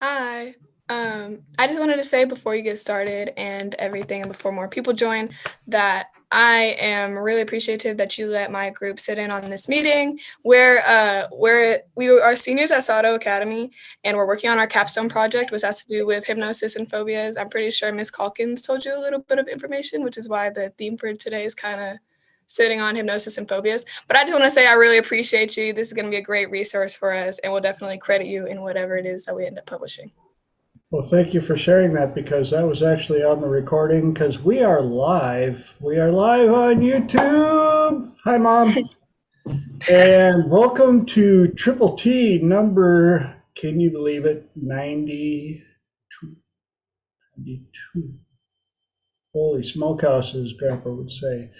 Hi. I just wanted to say before you get started and everything, and before more people join, that I am really appreciative that you let my group sit in on this meeting where we are seniors at Sato Academy and we're working on our capstone project, which has to do with hypnosis and phobias. I'm pretty sure Miss Calkins told you a little bit of information, which is why the theme for today is kind of sitting on hypnosis and phobias. But I just want to say I really appreciate you. This is going to be a great resource for us, and we'll definitely credit you in whatever it is that we end up publishing. Well, thank you for sharing that because that was actually on the recording because we are live. We are live on YouTube. Hi, Mom. And welcome to Triple T number, can you believe it, 92. 92. Holy smokehouse, as Grandpa would say.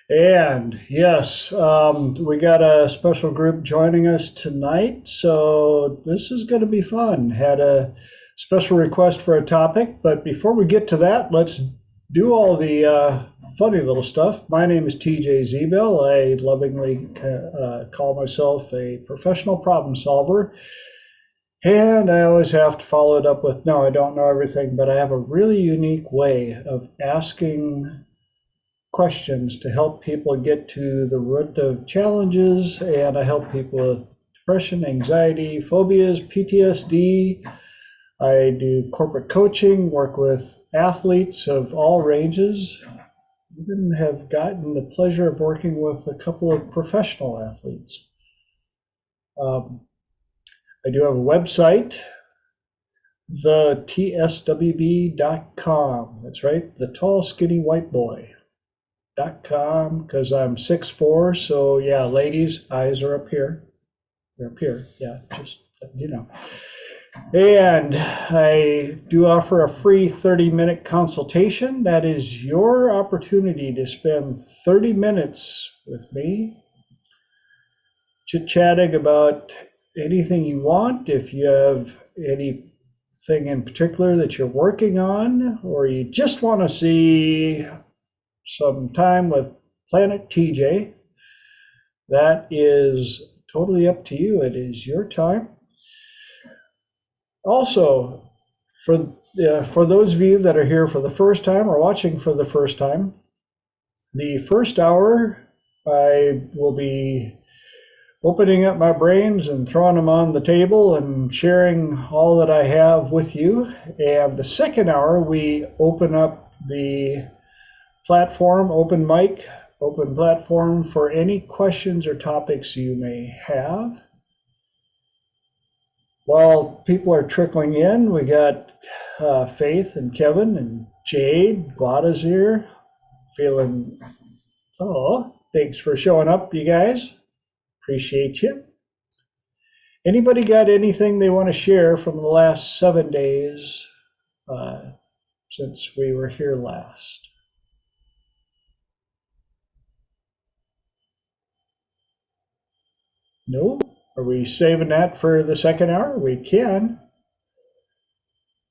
And yes, we got a special group joining us tonight, so this is going to be fun. Had a special request for a topic, but before we get to that, let's do all the funny little stuff. My name is TJ Zill. I lovingly call myself a professional problem solver. And I always have to follow it up with, no, I don't know everything, but I have a really unique way of asking questions to help people get to the root of challenges, and I help people with depression, anxiety, phobias, PTSD. I do corporate coaching, work with athletes of all ranges, even have gotten the pleasure of working with a couple of professional athletes. I do have a website, thetswb.com. That's right, the tall, skinny white boy.com, because I'm 6'4", so yeah, ladies, eyes are up here. They're up here, yeah, just you know. And I do offer a free 30-minute consultation. That is your opportunity to spend 30 minutes with me, chit-chatting about anything you want. If you have anything in particular that you're working on, or you just want to see some time with Planet TJ, that is totally up to you. It is your time. Also, for those of you that are here for the first time or watching for the first time, the first hour I will be opening up my brains and throwing them on the table and sharing all that I have with you. And the second hour, we open up the platform, open mic, open platform for any questions or topics you may have. While people are trickling in, we got Faith and Kevin and Jade. Guada's here. Feeling, oh, thanks for showing up, you guys. Appreciate you. Anybody got anything they want to share from the last 7 days since we were here last? No? Are we saving that for the second hour? We can.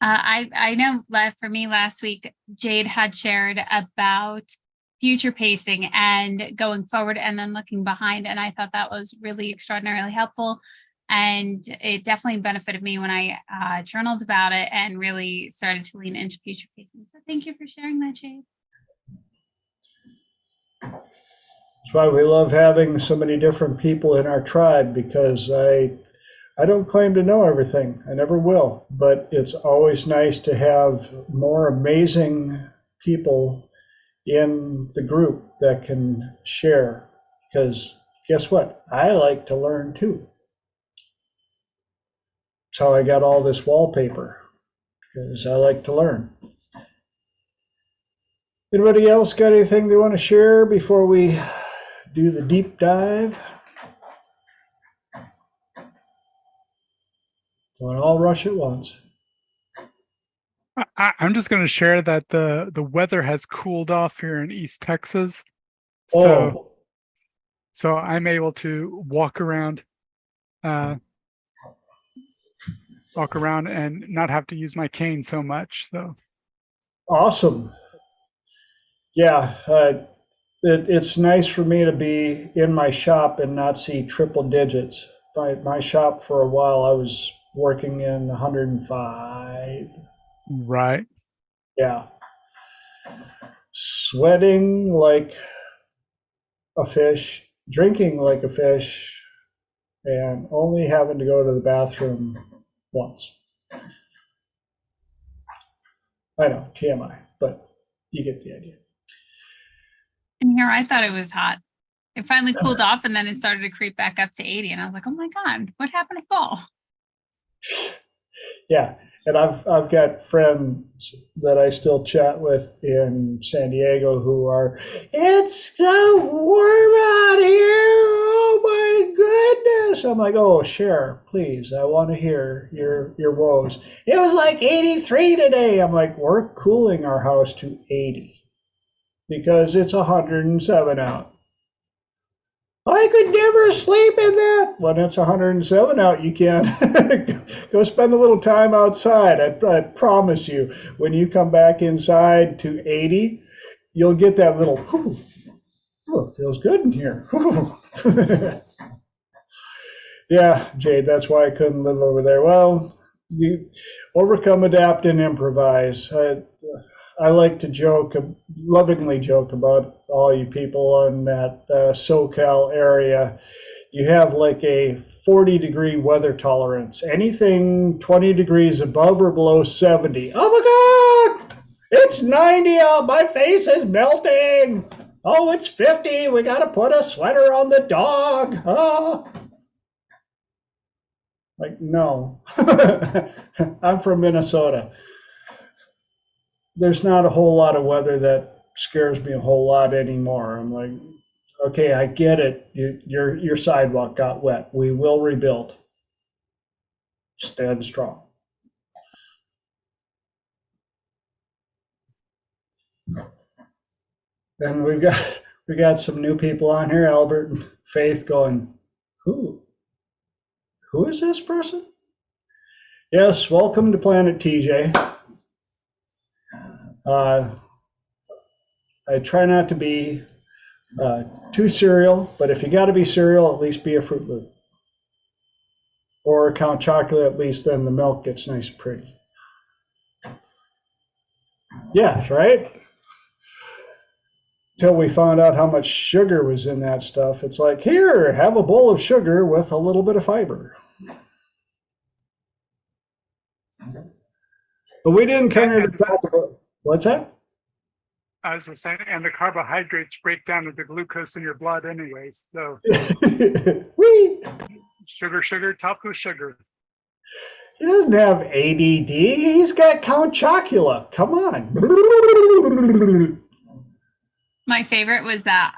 I know for me last week, Jade had shared about future pacing and going forward and then looking behind. And I thought that was really extraordinarily helpful. And it definitely benefited me when I journaled about it and really started to lean into future pacing. So thank you for sharing that, Jade. That's why we love having so many different people in our tribe, because I don't claim to know everything. I never will. But it's always nice to have more amazing people in the group that can share. Because guess what? I like to learn too. That's how I got all this wallpaper, because I like to learn. Anybody else got anything they want to share before we do the deep dive? Don't all rush at once. I'm just going to share that the weather has cooled off here in East Texas, Oh, so I'm able to walk around and not have to use my cane so much. So awesome. Yeah, it's nice for me to be in my shop and not see triple digits. My shop for a while, I was working in 105. Right. Yeah. Sweating like a fish, drinking like a fish, and only having to go to the bathroom once. I know, TMI, but you get the idea. And here I thought it was hot. It finally cooled off and then it started to creep back up to 80. And I was like, oh my God, what happened to fall? Yeah, and I've got friends that I still chat with in San Diego who are, it's so warm out here. Oh my goodness. I'm like, oh, share, please. I want to hear your woes. It was like 83 today. I'm like, we're cooling our house to 80 because it's 107 out. I could never sleep in that. When it's 107 out, you can. Go spend a little time outside. I promise you, when you come back inside to 80, you'll get that little, whew, oh, it feels good in here. Yeah, Jade, that's why I couldn't live over there. Well, you overcome, adapt, and improvise. I like to joke, lovingly joke about all you people in that SoCal area. You have like a 40-degree weather tolerance. Anything 20 degrees above or below 70. Oh my God! It's 90 out. My face is melting. Oh, it's 50. We got to put a sweater on the dog. Oh. Like, no. I'm from Minnesota. There's not a whole lot of weather that scares me a whole lot anymore. I'm like, okay, I get it. Your sidewalk got wet. We will rebuild. Stand strong. Then we got some new people on here, Albert and Faith, going, who is this person? Yes, welcome to Planet TJ. I try not to be too serial, but if you got to be serial, at least be a Fruit Loop. Or Count Chocolate, at least then the milk gets nice and pretty. Yeah, right? Till we found out how much sugar was in that stuff. It's like, here, have a bowl of sugar with a little bit of fiber. But we didn't come here to talk about, what's that? I was just saying, and the carbohydrates break down into glucose in your blood anyways. So Whee! sugar, taco sugar. He doesn't have ADD. He's got Count Chocula. Come on. My favorite was that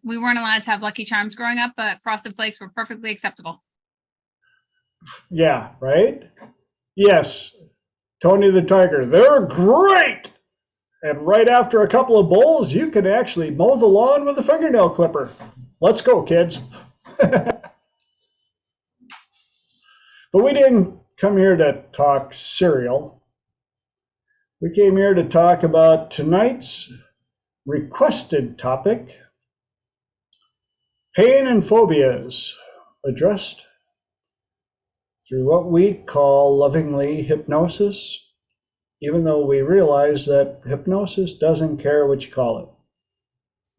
we weren't allowed to have Lucky Charms growing up, but Frosted Flakes were perfectly acceptable. Yeah, right? Yes. Tony the Tiger, they're great. And right after a couple of bowls, you can actually mow the lawn with a fingernail clipper. Let's go, kids. But we didn't come here to talk cereal. We came here to talk about tonight's requested topic, pain and phobias, addressed through what we call lovingly hypnosis, even though we realize that hypnosis doesn't care what you call it.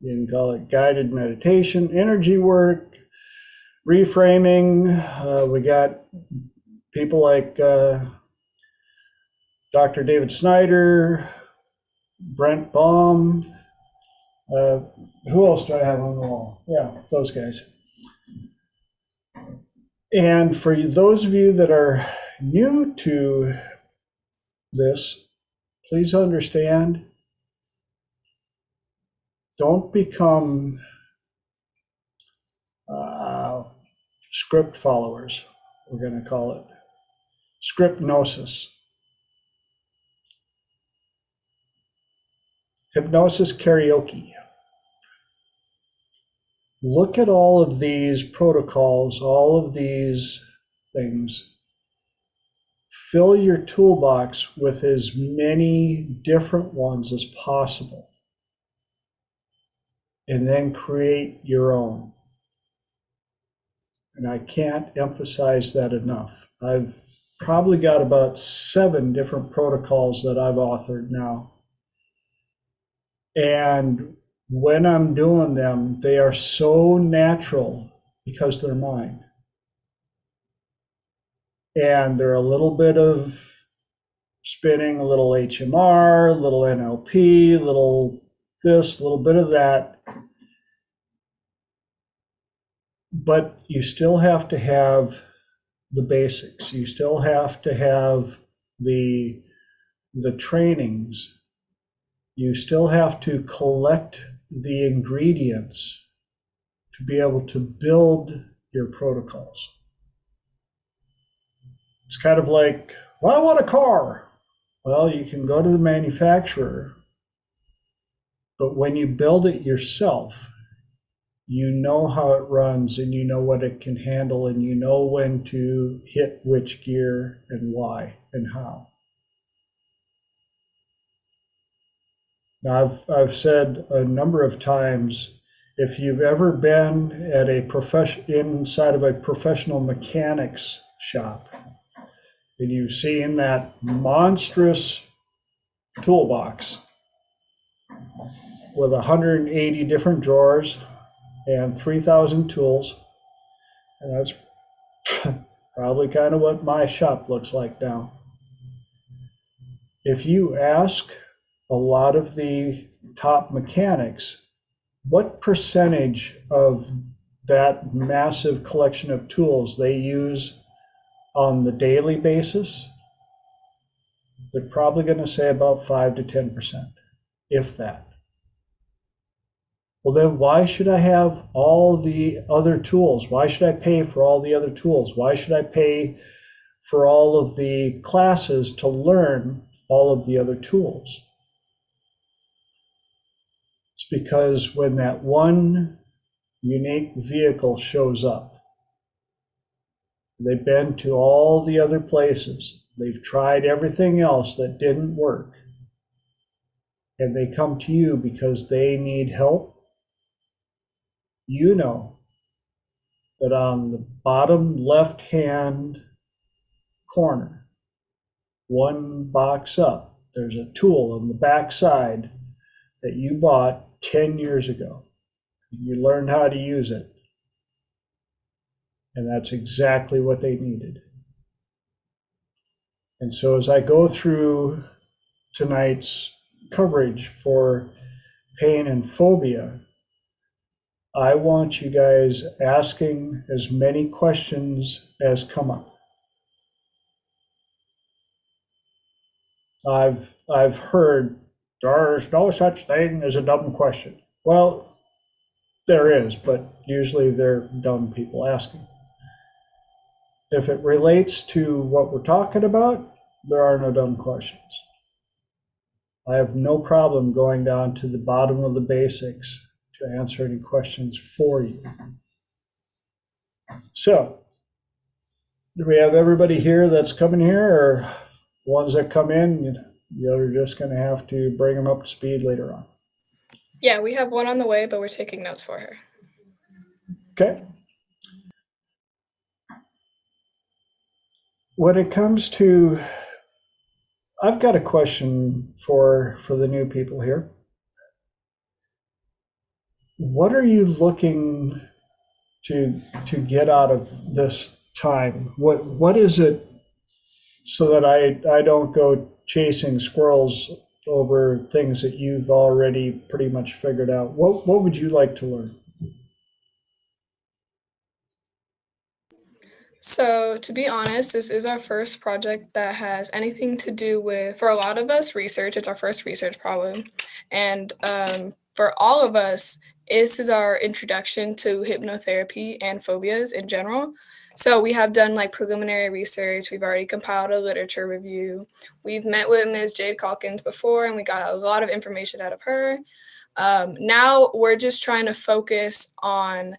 You can call it guided meditation, energy work, reframing. We got people like Dr. David Snider, Brent Baum. Who else do I have on the wall? Yeah, those guys. And for those of you that are new to this, please understand, don't become script followers, we're going to call it. Scriptnosis. Hypnosis karaoke. Look at all of these protocols, all of these things. Fill your toolbox with as many different ones as possible. And then create your own. And I can't emphasize that enough. I've probably got about 7 different protocols that I've authored now. And when I'm doing them, they are so natural because they're mine. And they're a little bit of spinning, a little HMR, a little NLP, a little this, a little bit of that. But you still have to have the basics. You still have to have the trainings. You still have to collect the ingredients to be able to build your protocols. It's kind of like, well, I want a car. Well, you can go to the manufacturer, but when you build it yourself, you know how it runs and you know what it can handle and you know when to hit which gear and why and how. Now, I've said a number of times, if you've ever been at inside of a professional mechanics shop and you've seen that monstrous toolbox with 180 different drawers and 3,000 tools, and that's probably kind of what my shop looks like now. If you ask a lot of the top mechanics, what percentage of that massive collection of tools they use on the daily basis, they're probably going to say about 5 to 10%, if that. Well, then why should I have all the other tools? Why should I pay for all the other tools? Why should I pay for all of the classes to learn all of the other tools? It's because when that one unique vehicle shows up, they've been to all the other places, they've tried everything else that didn't work, and they come to you because they need help. You know that on the bottom left-hand corner, one box up, there's a tool on the back side that you bought 10 years ago. You learned how to use it. And that's exactly what they needed. And so as I go through tonight's coverage for pain and phobia, I want you guys asking as many questions as come up. I've heard there's no such thing as a dumb question. Well, there is, but usually they're dumb people asking. If it relates to what we're talking about, there are no dumb questions. I have no problem going down to the bottom of the basics to answer any questions for you. So, do we have everybody here that's coming here, or ones that come in, you're just going to have to bring them up to speed later on? Yeah, we have one on the way, but we're taking notes for her. Okay. When it comes to, I've got a question for the new people here. What are you looking to get out of this time? What is it, so that I don't go chasing squirrels over things that you've already pretty much figured out? What would you like to learn? So, to be honest, this is our first project that has anything to do with, for a lot of us, research. It's our first research problem. And for all of us, this is our introduction to hypnotherapy and phobias in general. So we have done like preliminary research. We've already compiled a literature review. We've met with Ms. Jade Calkins before, and we got a lot of information out of her. Now we're just trying to focus on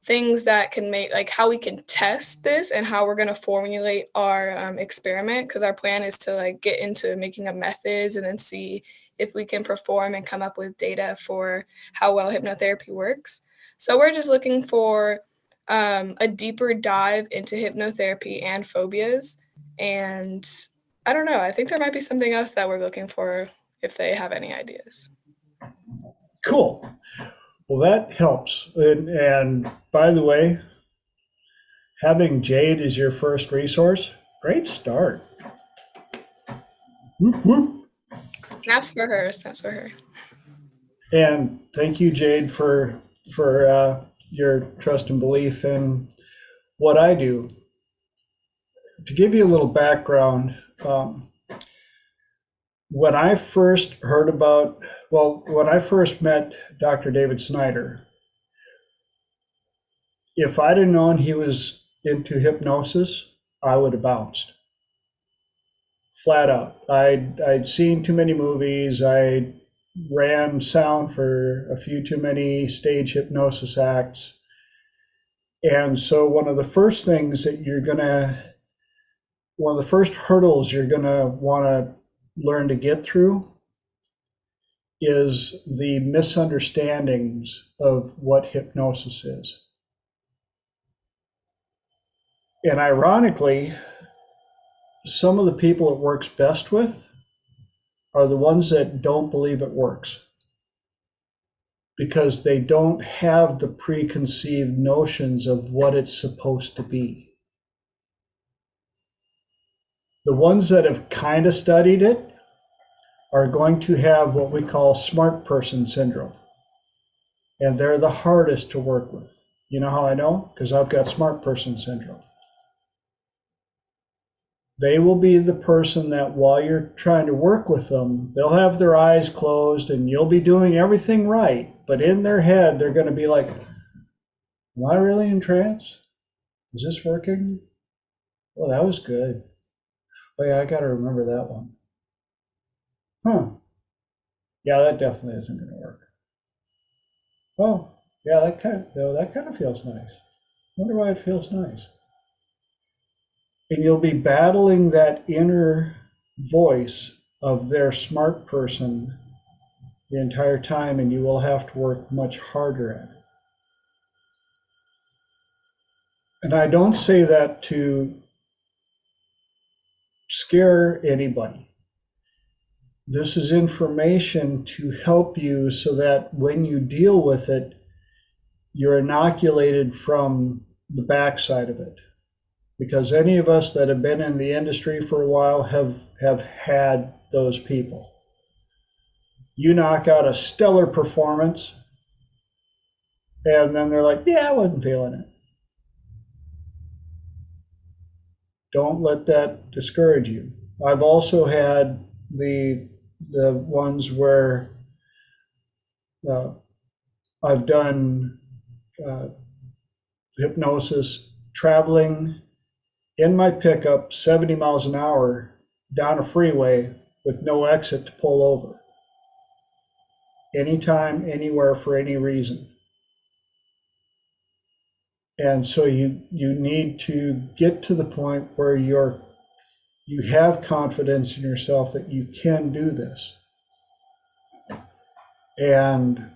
things that can make, like how we can test this and how we're going to formulate our experiment, because our plan is to like get into making up methods and then see if we can perform and come up with data for how well hypnotherapy works. So we're just looking for a deeper dive into hypnotherapy and phobias And I don't know, I think there might be something else that we're looking for if they have any ideas. Cool. Well, that helps. And by the way, having Jade as your first resource, great start. Whoop, whoop. Snaps for her, snaps for her. And thank you, Jade, for your trust and belief in what I do. To give you a little background, when I first met Dr. David Snider, if I'd have known he was into hypnosis, I would have bounced. Flat out. I'd seen too many movies. I ran sound for a few too many stage hypnosis acts. And so one of the first hurdles you're gonna want to learn to get through is the misunderstandings of what hypnosis is. And ironically, some of the people it works best with are the ones that don't believe it works, because they don't have the preconceived notions of what it's supposed to be. The ones that have kind of studied it are going to have what we call smart person syndrome. And they're the hardest to work with. You know how I know? Because I've got smart person syndrome. They will be the person that while you're trying to work with them, they'll have their eyes closed and you'll be doing everything right. But in their head, they're going to be like, am I really in trance? Is this working? Oh, that was good. Oh yeah, I got to remember that one. Huh. Yeah, that definitely isn't going to work. Oh, yeah, that kind of feels nice. Wonder why it feels nice. And you'll be battling that inner voice of their smart person the entire time, and you will have to work much harder at it. And I don't say that to scare anybody. This is information to help you so that when you deal with it, you're inoculated from the backside of it. Because any of us that have been in the industry for a while have had those people. You knock out a stellar performance, and then they're like, yeah, I wasn't feeling it. Don't let that discourage you. I've also had the ones where I've done hypnosis traveling in my pickup 70 miles an hour down a freeway with no exit to pull over. Anytime, anywhere, for any reason. And so you need to get to the point where you have confidence in yourself that you can do this. And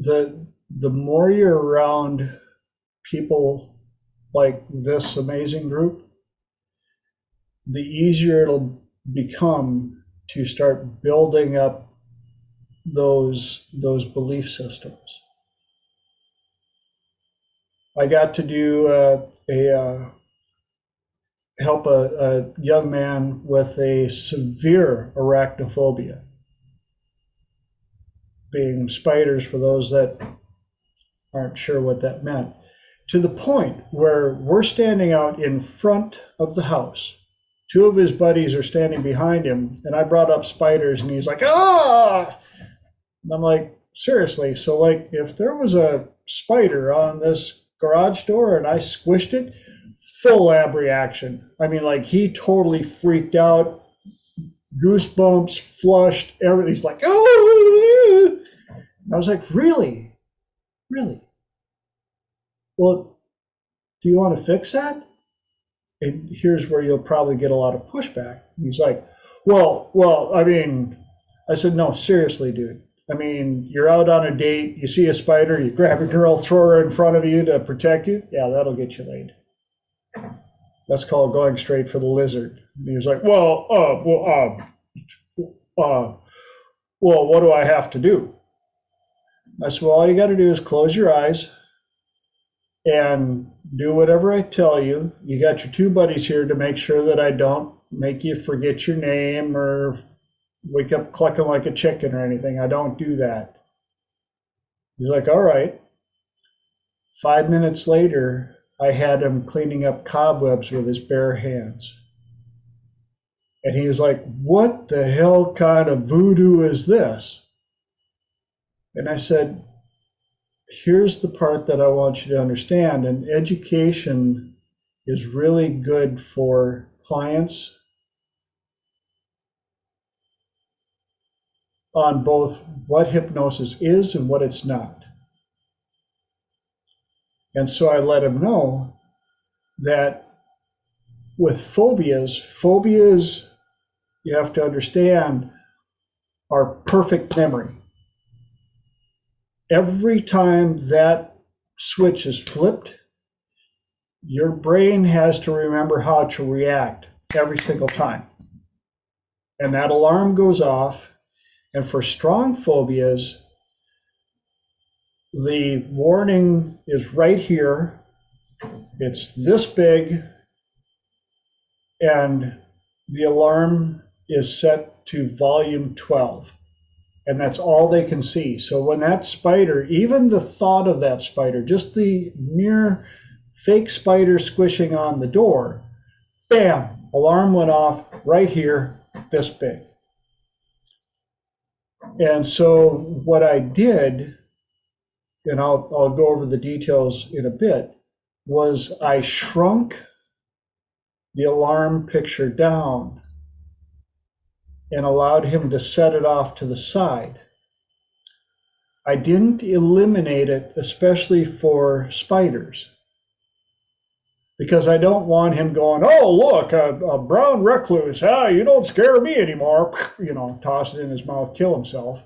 the more you're around people like this amazing group, the easier it'll become to start building up those belief systems. I got to do help a young man with a severe arachnophobia, being spiders for those that aren't sure what that meant, to the point where we're standing out in front of the house. Two of his buddies are standing behind him, and I brought up spiders, and he's like, ah! And I'm like, seriously? So like, if there was a spider on this garage door and I squished it, full Abreaction. I mean, like, he totally freaked out, goosebumps, flushed, everything. He's like, oh! I was like, really? Really? Well, do you want to fix that? And here's where you'll probably get a lot of pushback. He's like, well, I mean, I said, no, seriously, dude. I mean, you're out on a date, you see a spider, you grab a girl, throw her in front of you to protect you. Yeah, that'll get you laid. That's called going straight for the lizard. And he was like, well, what do I have to do? I said, well, all you got to do is close your eyes and do whatever I tell you. You got your two buddies here to make sure that I don't make you forget your name or wake up clucking like a chicken or anything. I don't do that. He's like, all right. 5 minutes later, I had him cleaning up cobwebs with his bare hands. And he was like, what the hell kind of voodoo is this? And I said, here's the part that I want you to understand. And education is really good for clients on both what hypnosis is and what it's not. And so I let him know that with phobias, you have to understand, are perfect memory. Every time that switch is flipped, your brain has to remember how to react every single time. And that alarm goes off. And for strong phobias, the warning is right here. It's this big, and the alarm is set to volume 12. And that's all they can see. So when that spider, even the thought of that spider, just the mere fake spider squishing on the door, bam, alarm went off right here, this big. And so what I did, and I'll go over the details in a bit, was I shrunk the alarm picture down and allowed him to set it off to the side. I didn't eliminate it, especially for spiders, because I don't want him going, oh, look, a brown recluse, you don't scare me anymore, toss it in his mouth, kill himself.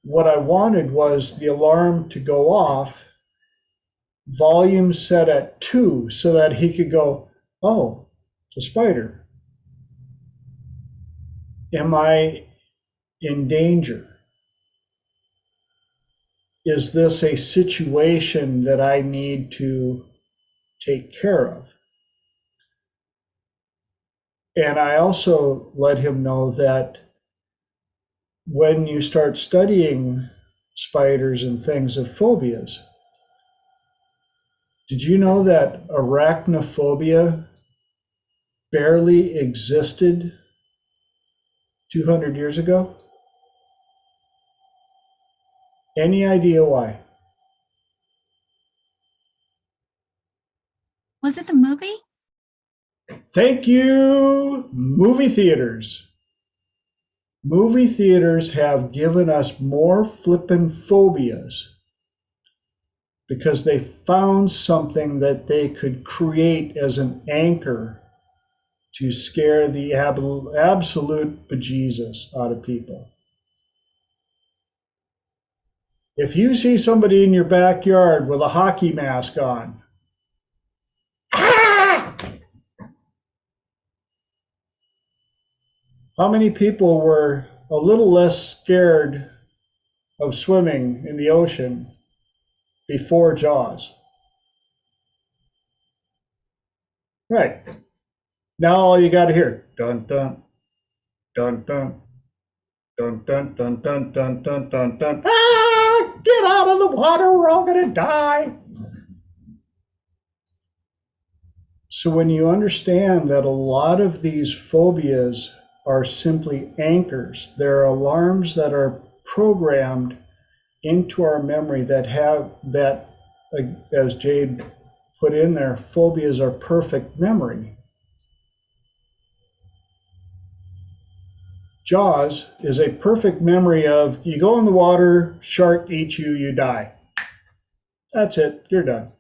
What I wanted was the alarm to go off, volume set at 2, so that he could go, oh, it's a spider. Am I in danger? Is this a situation that I need to take care of? And I also let him know that when you start studying spiders and things of phobias, did you know that arachnophobia barely existed 200 years ago? Any idea why? Was it the movie? Thank you, movie theaters. Movie theaters have given us more flippin' phobias because they found something that they could create as an anchor to scare the absolute bejesus out of people. If you see somebody in your backyard with a hockey mask on, how many people were a little less scared of swimming in the ocean before Jaws? Right. Now all you got to hear, dun dun, dun dun, dun dun dun dun dun dun dun dun. Get out of the water, we're all gonna die. So when you understand that a lot of these phobias are simply anchors, they're alarms that are programmed into our memory that have that, as Jade put in there, phobias are perfect memory. Jaws is a perfect memory of, you go in the water, shark eats you, you die. That's it, you're done.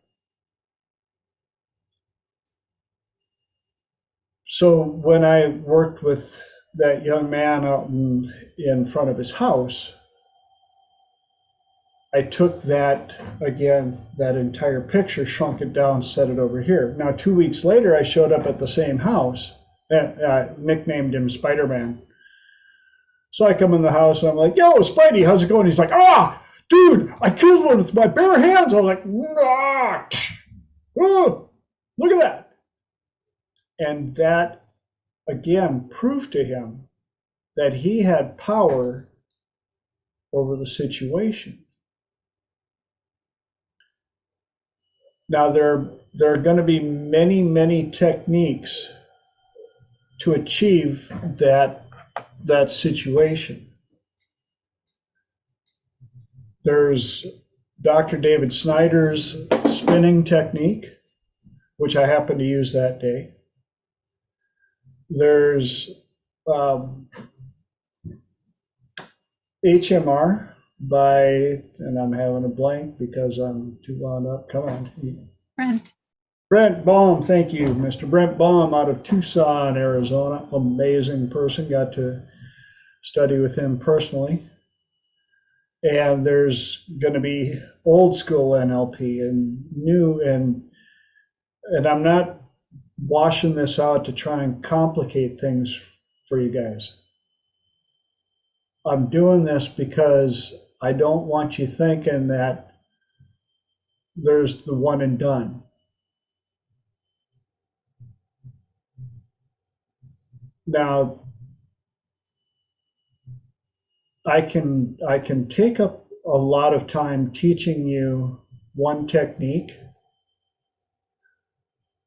So when I worked with that young man out in front of his house, I took that, again, that entire picture, shrunk it down, set it over here. Now, 2 weeks later, I showed up at the same house, and nicknamed him Spider-Man. So I come in the house and I'm like, yo, Spidey, how's it going? He's like, dude, I killed one with my bare hands. I'm like, oh, look at that. And that, again, proved to him that he had power over the situation. Now, there are going to be many, many techniques to achieve that situation. There's Dr. David Snider's spinning technique, which I happened to use that day. There's HMR and I'm having a blank because I'm too wound up. Come on. Brent Baum, thank you. Mr. Brent Baum out of Tucson, Arizona. Amazing person. Got to study with him personally. And there's going to be old school NLP and new, and I'm not washing this out to try and complicate things for you guys. I'm doing this because I don't want you thinking that there's the one and done. Now, I can take up a lot of time teaching you one technique,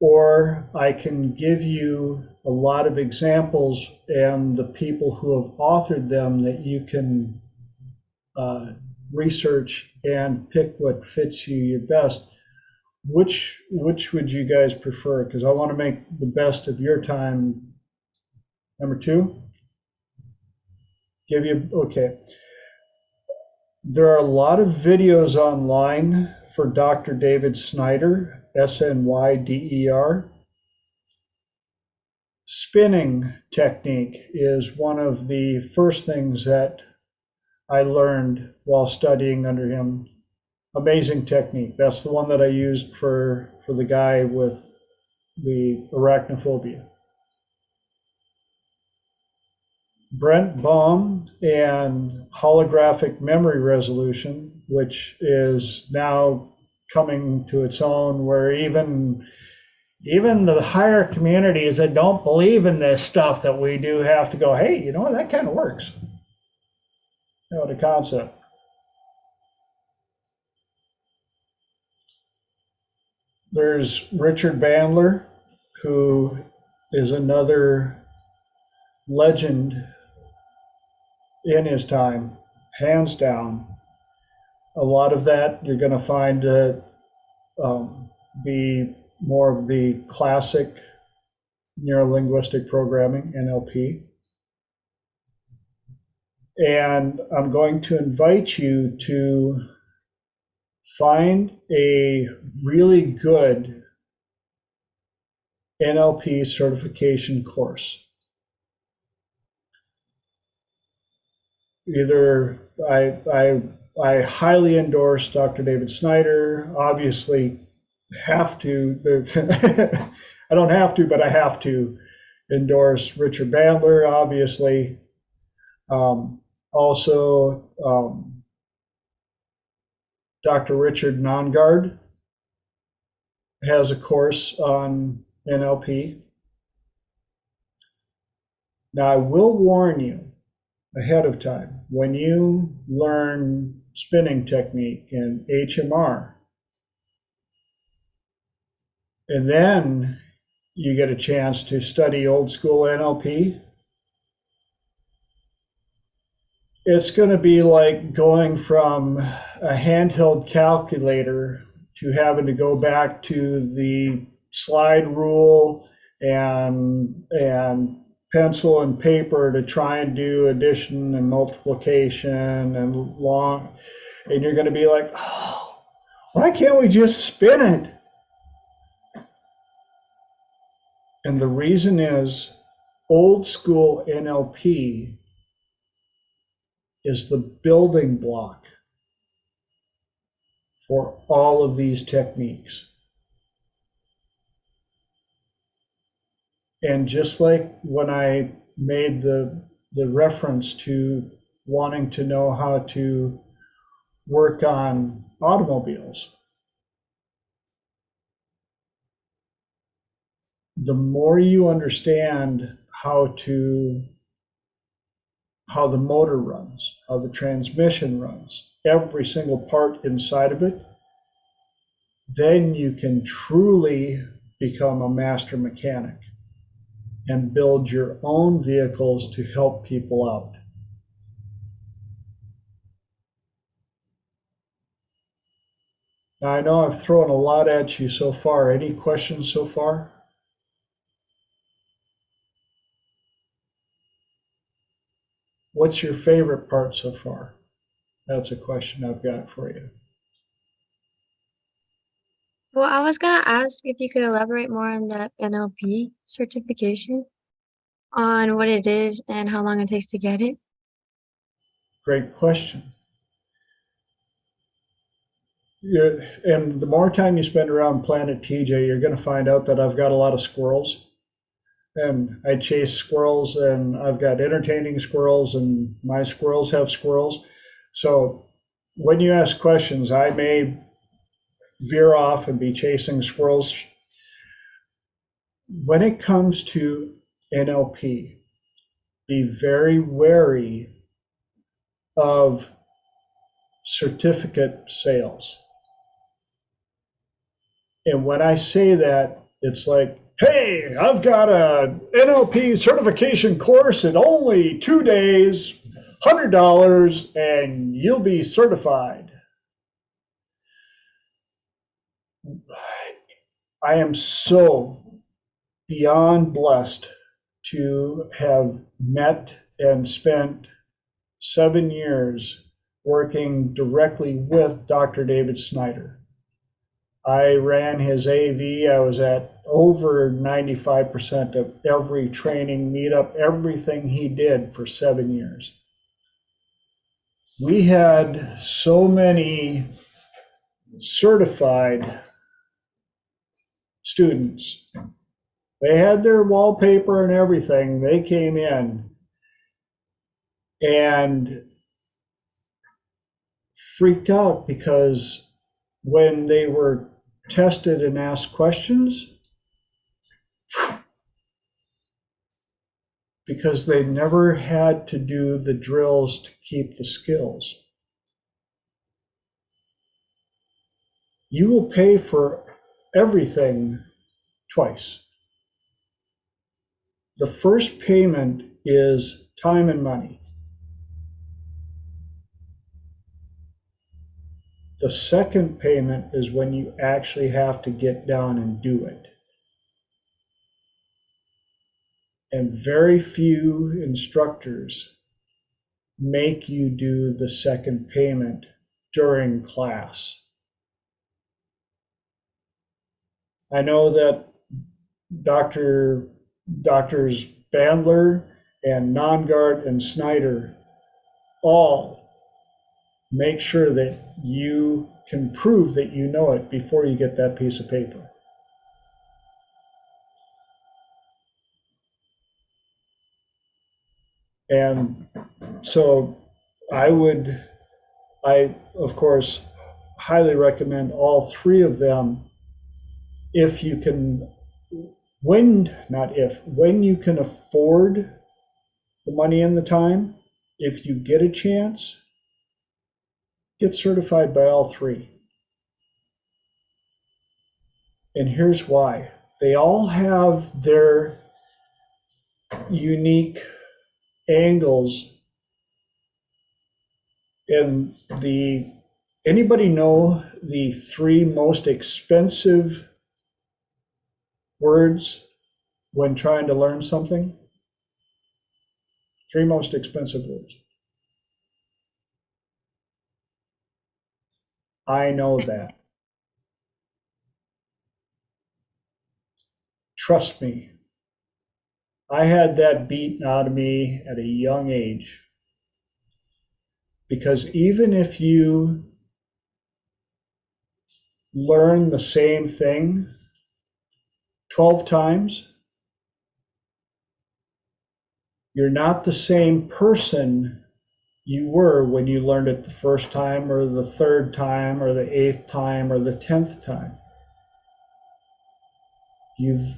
or I can give you a lot of examples and the people who have authored them that you can research and pick what fits you your best. Which would you guys prefer? Because I want to make the best of your time. Number two? Okay. There are a lot of videos online for Dr. David Snider, Snyder. Spinning technique is one of the first things that I learned while studying under him. Amazing technique. That's the one that I used for the guy with the arachnophobia. Brent Baum and holographic memory resolution, which is now coming to its own, where even the higher communities that don't believe in this stuff that we do have to go, hey, you know what, that kind of works. You know, the concept. There's Richard Bandler, who is another legend in his time, hands down. A lot of that you're going to find be more of the classic neurolinguistic programming, NLP. And I'm going to invite you to find a really good NLP certification course. Either I highly endorse Dr. David Snider. Obviously, have to. I don't have to, but I have to endorse Richard Bandler. Obviously, also Dr. Richard Nard has a course on NLP. Now, I will warn you ahead of time, when you learn spinning technique and HMR, and then you get a chance to study old school NLP, it's going to be like going from a handheld calculator to having to go back to the slide rule and pencil and paper to try and do addition and multiplication and you're going to be like, oh, why can't we just spin it? And the reason is old school NLP is the building block for all of these techniques. And just like when I made the reference to wanting to know how to work on automobiles, the more you understand how the motor runs, how the transmission runs, every single part inside of it, then you can truly become a master mechanic and build your own vehicles to help people out. Now, I know I've thrown a lot at you so far. Any questions so far? What's your favorite part so far? That's a question I've got for you. Well, I was gonna ask if you could elaborate more on that NLP certification, on what it is and how long it takes to get it. Great question. And the more time you spend around Planet TJ, you're going to find out that I've got a lot of squirrels. And I chase squirrels, and I've got entertaining squirrels, and my squirrels have squirrels. So when you ask questions, I may veer off and be chasing squirrels. When it comes to NLP, be very wary of certificate sales. And when I say that, it's like, hey, I've got a NLP certification course in only 2 days, $100, and you'll be certified. I am so beyond blessed to have met and spent 7 years working directly with Dr. David Snider. I ran his AV. I was at over 95% of every training, meetup, everything he did for 7 years. We had so many certified students. They had their wallpaper and everything. They came in and freaked out because when they were tested and asked questions, because they never had to do the drills to keep the skills. You will pay for everything twice. The first payment is time and money. The second payment is when you actually have to get down and do it. And very few instructors make you do the second payment during class. I know that Doctors Bandler and Nard and Snider all make sure that you can prove that you know it before you get that piece of paper. And so I of course highly recommend all three of them if you can, when you can afford the money and the time. If you get a chance, get certified by all three. And here's why. They all have their unique angles. And anybody know the 3 most expensive words when trying to learn something? 3 most expensive words. I know that. Trust me, I had that beaten out of me at a young age. Because even if you learn the same thing 12 times, you're not the same person you were when you learned it the first time or the third time or the 8th time or the 10th time. You've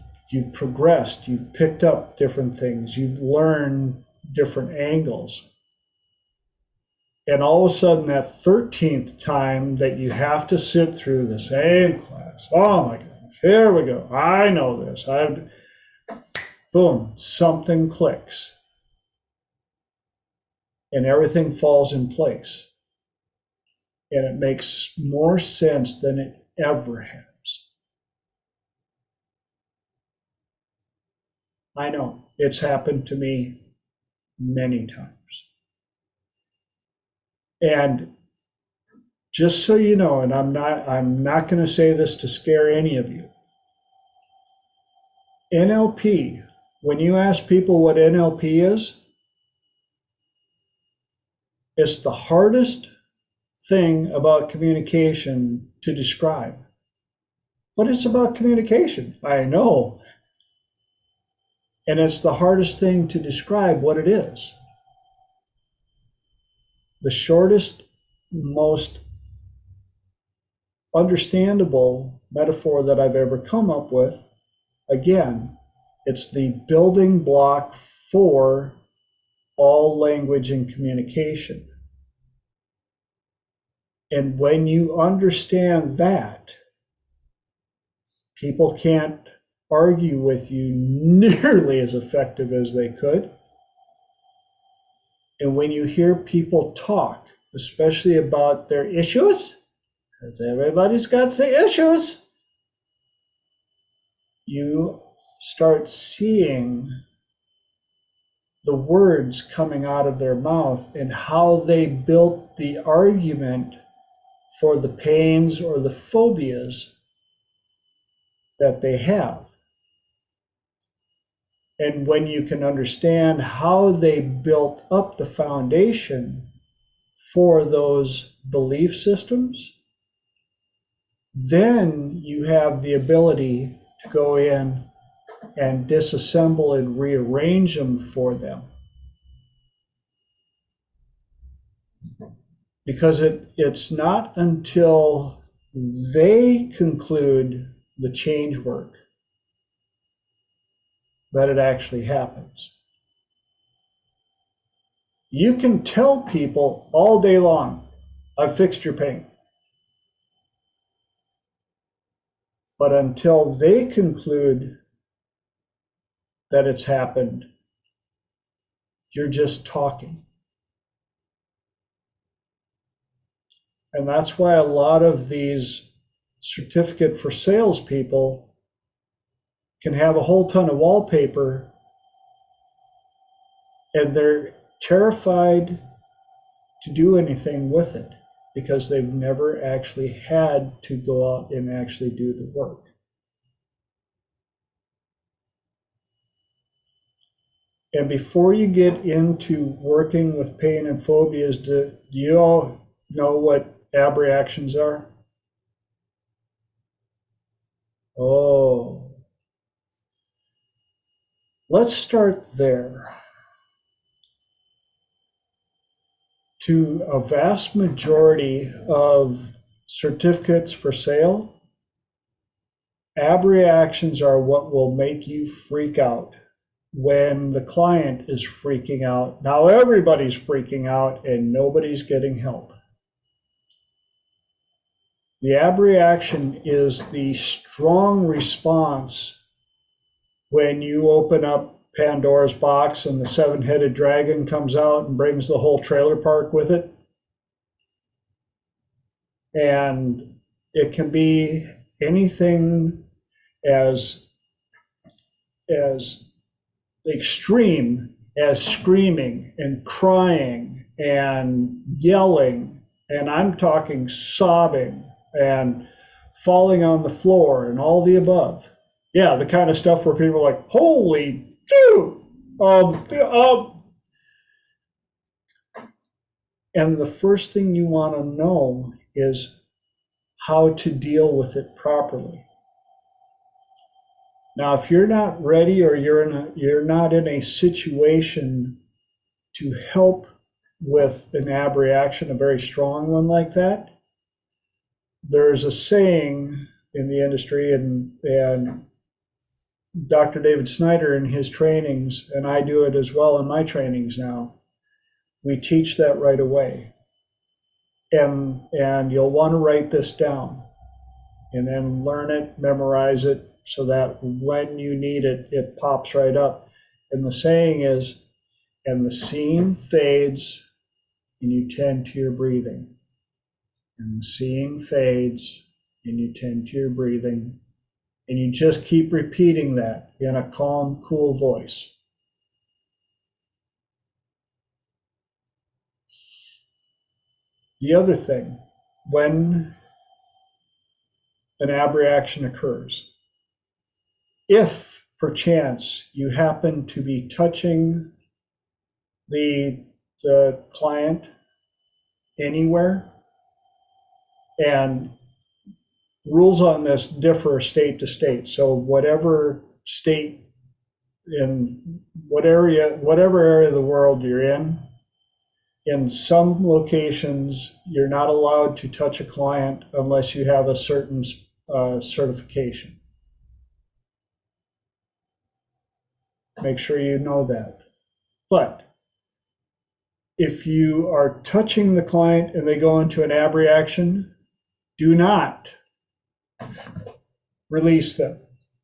progressed, you've picked up different things, you've learned different angles. And all of a sudden, that 13th time that you have to sit through the same class, oh my gosh, here we go, I know this, boom, something clicks. And everything falls in place. And it makes more sense than it ever has. I know, it's happened to me many times. And just so you know, and I'm not going to say this to scare any of you. NLP, when you ask people what NLP is, it's the hardest thing about communication to describe. But it's about communication, I know. And it's the hardest thing to describe what it is. The shortest, most understandable metaphor that I've ever come up with, again, it's the building block for all language and communication. And when you understand that, people can't argue with you nearly as effective as they could. And when you hear people talk, especially about their issues, because everybody's got the issues, you start seeing the words coming out of their mouth and how they built the argument for the pains or the phobias that they have. And when you can understand how they built up the foundation for those belief systems, then you have the ability to go in and disassemble and rearrange them for them. Because it's not until they conclude the change work that it actually happens. You can tell people all day long, I've fixed your pain. But until they conclude that it's happened, you're just talking. And that's why a lot of these certificate for salespeople can have a whole ton of wallpaper and they're terrified to do anything with it because they've never actually had to go out and actually do the work. And before you get into working with pain and phobias, do you all know what Abreactions are? Oh, let's start there. To a vast majority of certificates for sale, Abreactions are what will make you freak out when the client is freaking out. Now everybody's freaking out and nobody's getting help. The abreaction is the strong response when you open up Pandora's box and the seven-headed dragon comes out and brings the whole trailer park with it. And it can be anything as extreme as screaming and crying and yelling, and I'm talking sobbing and falling on the floor and all the above. Yeah, the kind of stuff where people are like, holy Phew. And the first thing you want to know is how to deal with it properly. Now, if you're not ready or you're not in a situation to help with an abreaction, a very strong one like that, there's a saying in the industry, and Dr. David Snider in his trainings, and I do it as well in my trainings now, we teach that right away. And you'll want to write this down and then learn it, memorize it, so that when you need it, it pops right up. And the saying is, and the scene fades and you tend to your breathing. And the scene fades and you tend to your breathing. And you just keep repeating that in a calm, cool voice. The other thing, when an abreaction occurs, if perchance you happen to be touching the client anywhere, and rules on this differ state to state. So whatever state in whatever area of the world you're in some locations, you're not allowed to touch a client unless you have a certain certification. Make sure you know that. But if you are touching the client and they go into an abreaction, do not release them,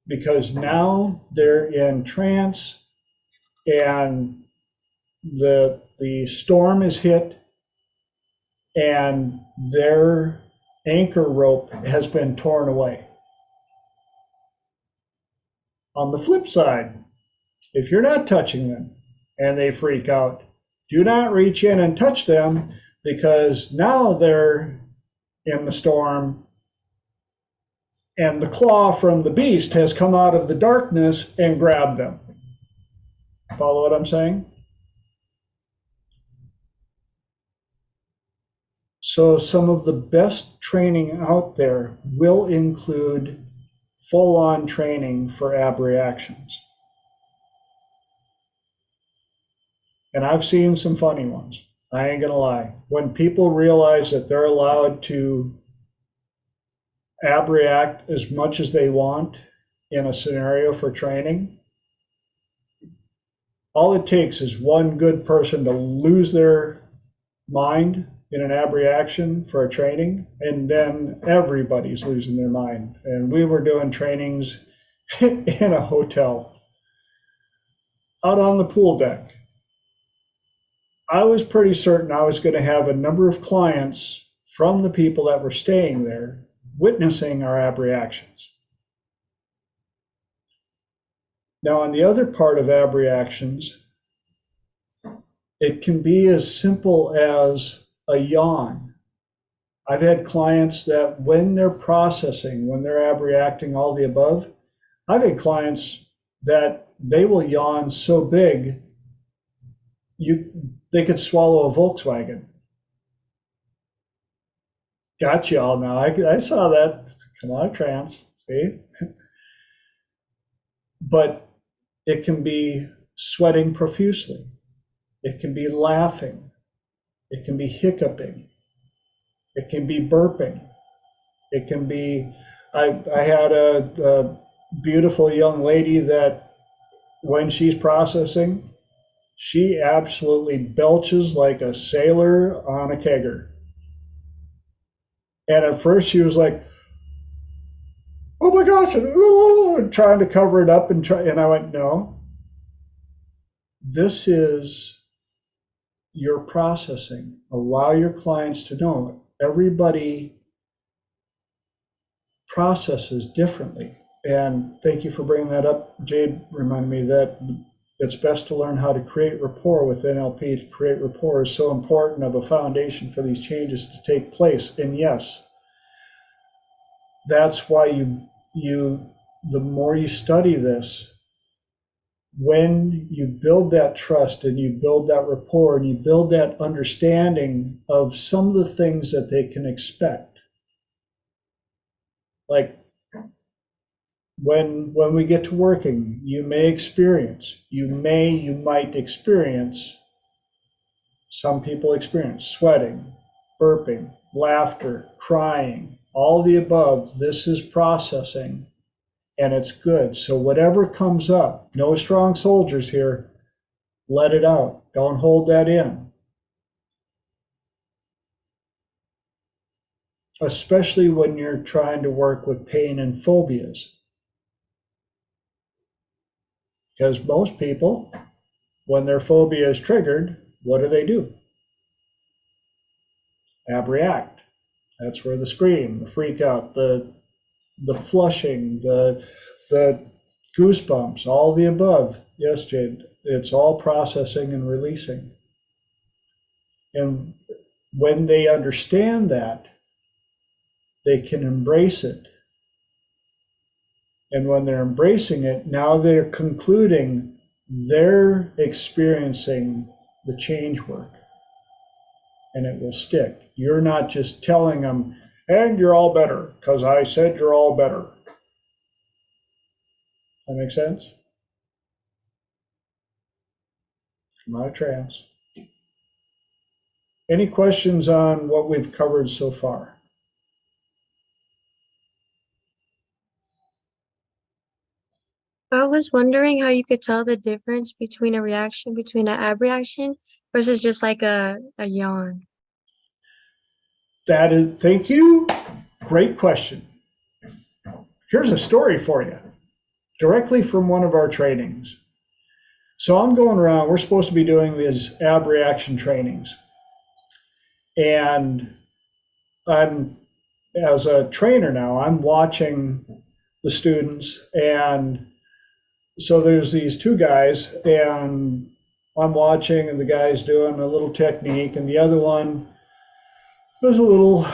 because now they're in trance and the storm is hit and their anchor rope has been torn away. On the flip side, if you're not touching them and they freak out, do not reach in and touch them, because now they're in the storm and the claw from the beast has come out of the darkness and grabbed them. Follow what I'm saying? So some of the best training out there will include full-on training for abreactions. And I've seen some funny ones. I ain't gonna lie. When people realize that they're allowed to abreact as much as they want in a scenario for training, all it takes is one good person to lose their mind in an abreaction for a training, and then everybody's losing their mind. And we were doing trainings in a hotel out on the pool deck. I was pretty certain I was going to have a number of clients from the people that were staying there witnessing our abreactions. Now, on the other part of abreactions, it can be as simple as a yawn. I've had clients that when they're processing, when they're abreacting all the above, I've had clients that they will yawn so big they could swallow a Volkswagen. Got you all now. I saw that. Come on, trance. See? But it can be sweating profusely. It can be laughing. It can be hiccuping. It can be burping. It can be, I had a beautiful young lady that when she's processing, she absolutely belches like a sailor on a kegger. And at first she was like, oh my gosh, and trying to cover it up, and I went, no, this is your processing. Allow your clients to know. Everybody processes differently. And thank you for bringing that up. Jade reminded me that it's best to learn how to create rapport with NLP. To create rapport is so important of a foundation for these changes to take place. And yes, that's why the more you study this, when you build that trust and you build that rapport and you build that understanding of some of the things that they can expect, like when we get to working, you might experience, some people experience sweating, burping, laughter, crying, all the above. This is processing, and it's good. So whatever comes up, no strong soldiers here, let it out. Don't hold that in. Especially when you're trying to work with pain and phobias. Because most people, when their phobia is triggered, what do? Abreact. That's where the scream, the freak out, the flushing, the goosebumps, all the above. Yes, Jade, it's all processing and releasing. And when they understand that, they can embrace it. And when they're embracing it, now they're concluding they're experiencing the change work. And it will stick. You're not just telling them, and you're all better, because I said you're all better. That make sense? Come out of trance. Any questions on what we've covered so far? I was wondering how you could tell the difference between a reaction between an abreaction versus just like a yawn. Thank you. Great question. Here's a story for you, directly from one of our trainings. So I'm going around, we're supposed to be doing these abreaction trainings. And as a trainer now, I'm watching the students. And so there's these two guys, and I'm watching, and the guy's doing a little technique, and the other one, there's a little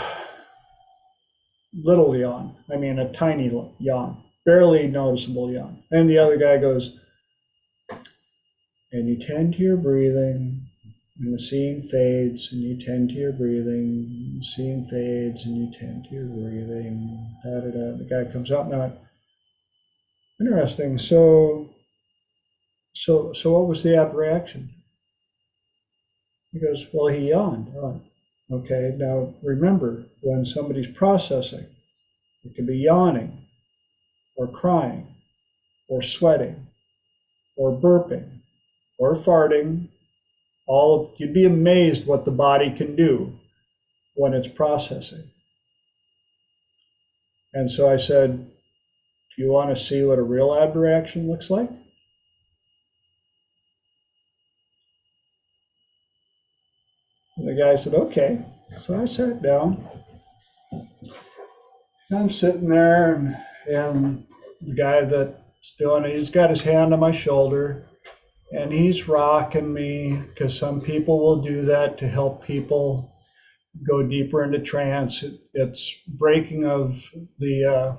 yawn. I mean, a tiny yawn, barely noticeable yawn. And the other guy goes, and you tend to your breathing, and the scene fades, and you tend to your breathing, the scene fades, and you tend to your breathing, da da da. The guy comes up, now, interesting. So what was the abreaction? He goes, well, he yawned. Oh, okay, now remember, when somebody's processing, it can be yawning, or crying, or sweating, or burping, or farting. You'd be amazed what the body can do when it's processing. And so I said, do you want to see what a real abreaction looks like? And the guy said, okay. So I sat down. And I'm sitting there, and the guy that's doing it, he's got his hand on my shoulder, and he's rocking me, because some people will do that to help people go deeper into trance. It's breaking of the,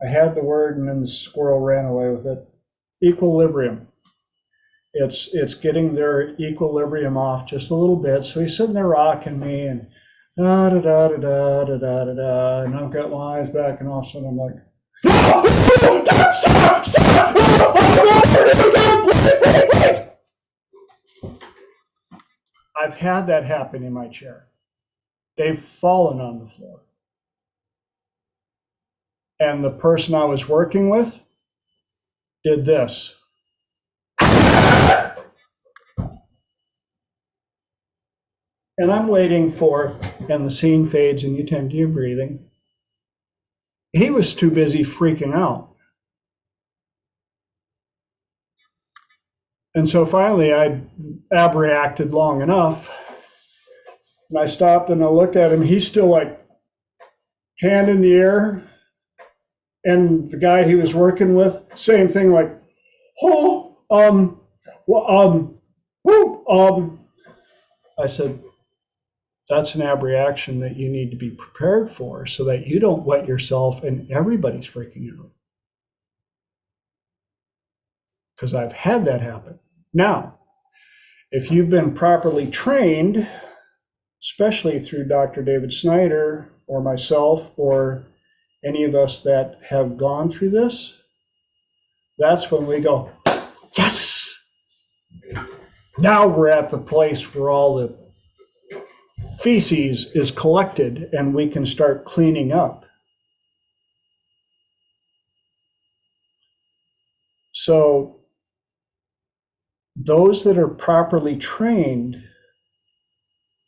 I had the word and then the squirrel ran away with it, equilibrium. It's getting their equilibrium off just a little bit. So he's sitting there rocking me, and da da da da da da da da da, and I've got my eyes back, and all of a sudden I'm like, stop! I've had that happen in my chair. They've fallen on the floor. And the person I was working with did this. And I'm waiting and the scene fades, and you tend to your breathing. He was too busy freaking out. And so finally I abreacted long enough, and I stopped and I looked at him. He's still like hand in the air. And the guy he was working with, same thing, like, I said, that's an abreaction that you need to be prepared for, so that you don't wet yourself and everybody's freaking out. because I've had that happen. Now, if you've been properly trained, especially through Dr. David Snider or myself or any of us that have gone through this, that's when we go, yes! Now we're at the place where all the feces is collected and we can start cleaning up. So those that are properly trained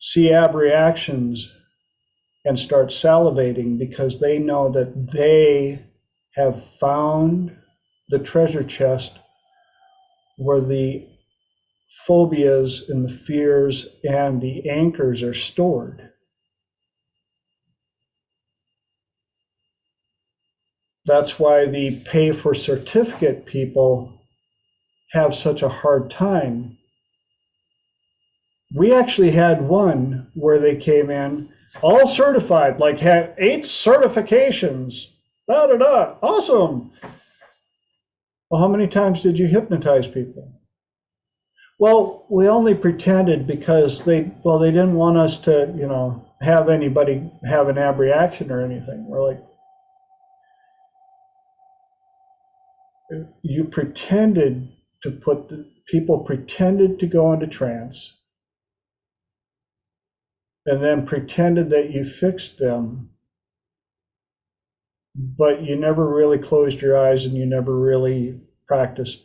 see abreactions and start salivating because they know that they have found the treasure chest where the phobias and the fears and the anchors are stored. That's why the pay for certificate people have such a hard time. We actually had one where they came in all certified, like had 8 certifications, awesome. Well, how many times did you hypnotize people? Well, we only pretended because they didn't want us to, have anybody have an abreaction or anything. We're like, you pretended to people pretended to go into trance and then pretended that you fixed them, but you never really closed your eyes and you never really practiced.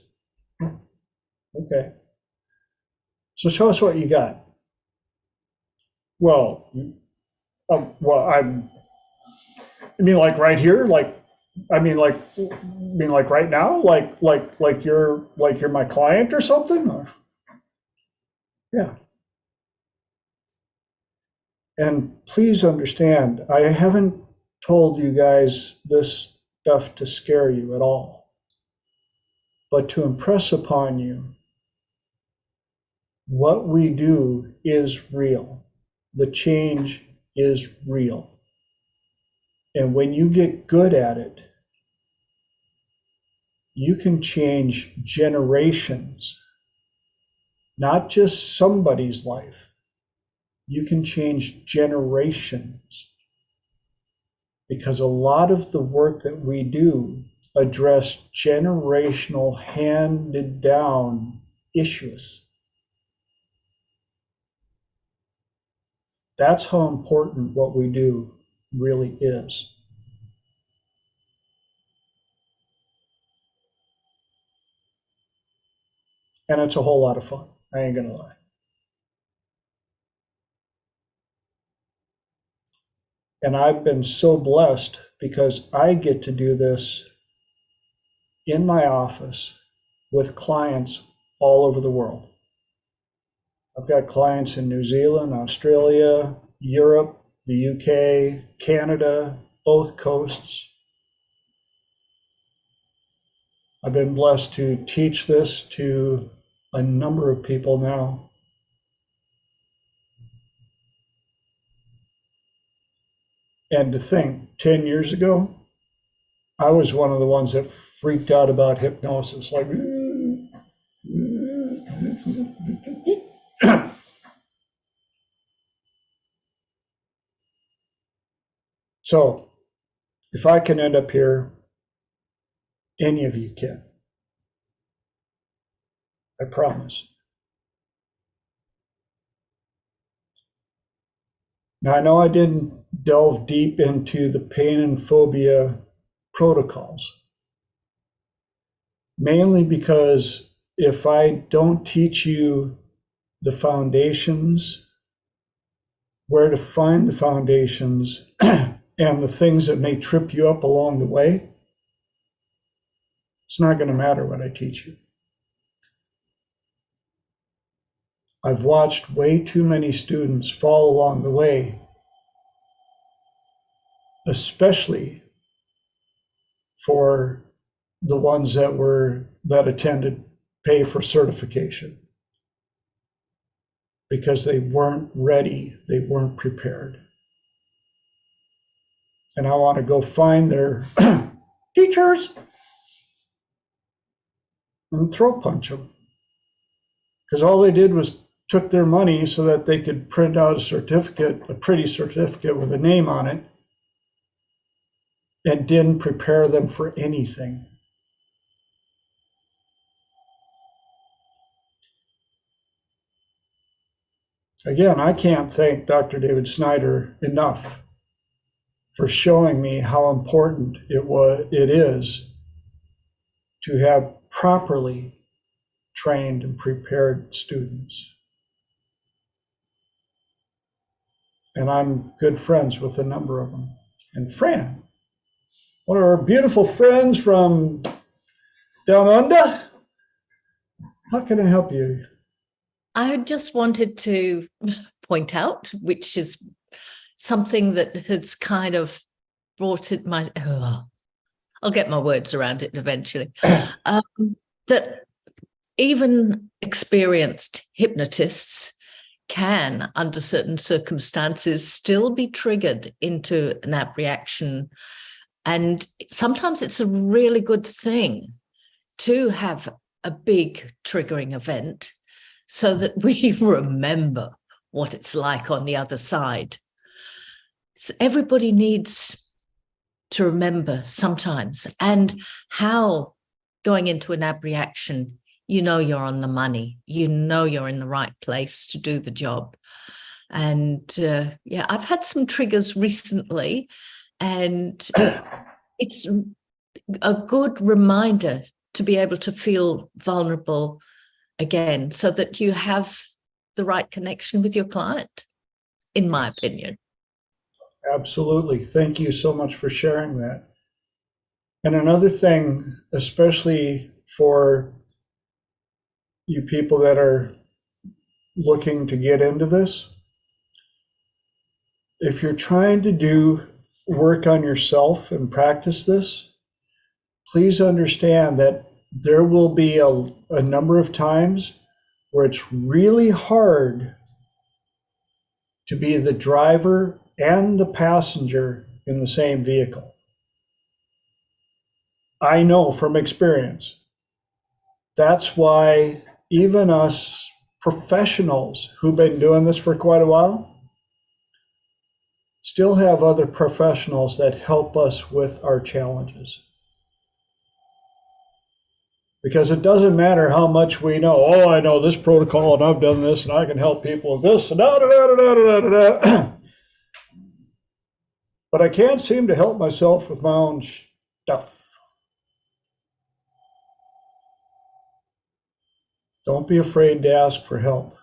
Okay. So show us what you got. Well, I mean, like right here, like right now, like you're my client or something. Or, yeah. And please understand, I haven't told you guys this stuff to scare you at all, but to impress upon you what we do is real. The change is real. And when you get good at it, you can change generations, not just somebody's life. You can change generations. Because a lot of the work that we do address generational handed down issues. That's how important what we do really is. And it's a whole lot of fun. I ain't gonna lie. And I've been so blessed because I get to do this in my office with clients all over the world. I've got clients in New Zealand, Australia, Europe, the UK, Canada, both coasts. I've been blessed to teach this to a number of people now. And to think, 10 years ago, I was one of the ones that freaked out about hypnosis, like, so if I can end up here, any of you can. I promise. Now, I know I didn't delve deep into the pain and phobia protocols, mainly because if I don't teach you the foundations, where to find the foundations, and the things that may trip you up along the way, it's not going to matter what I teach you. I've watched way too many students fall along the way, especially for the ones that attended pay for certification, because they weren't ready, they weren't prepared. And I want to go find their teachers and throat punch them. Because all they did was took their money so that they could print out a certificate, a pretty certificate with a name on it, and didn't prepare them for anything. Again, I can't thank Dr. David Snider enough for showing me how important it is to have properly trained and prepared students. And I'm good friends with a number of them. And Fran, one of our beautiful friends from down under, how can I help you? I just wanted to point out, which is something that has kind of brought it I'll get my words around it eventually, that even experienced hypnotists can, under certain circumstances, still be triggered into an abreaction. And sometimes it's a really good thing to have a big triggering event so that we remember what it's like on the other side. So everybody needs to remember sometimes, and how going into an abreaction, you know you're on the money, you know you're in the right place to do the job. And yeah, I've had some triggers recently, and it's a good reminder to be able to feel vulnerable again, so that you have the right connection with your client, in my opinion. Absolutely. Thank you so much for sharing that. And another thing, especially for you people that are looking to get into this, if you're trying to do work on yourself and practice this, please understand that there will be a number of times where it's really hard to be the driver and the passenger in the same vehicle. I know from experience. That's why even us professionals who've been doing this for quite a while still have other professionals that help us with our challenges. Because it doesn't matter how much we know. Oh, I know this protocol and I've done this and I can help people with this and da da da da da da da da. But I can't seem to help myself with my own stuff. Don't be afraid to ask for help.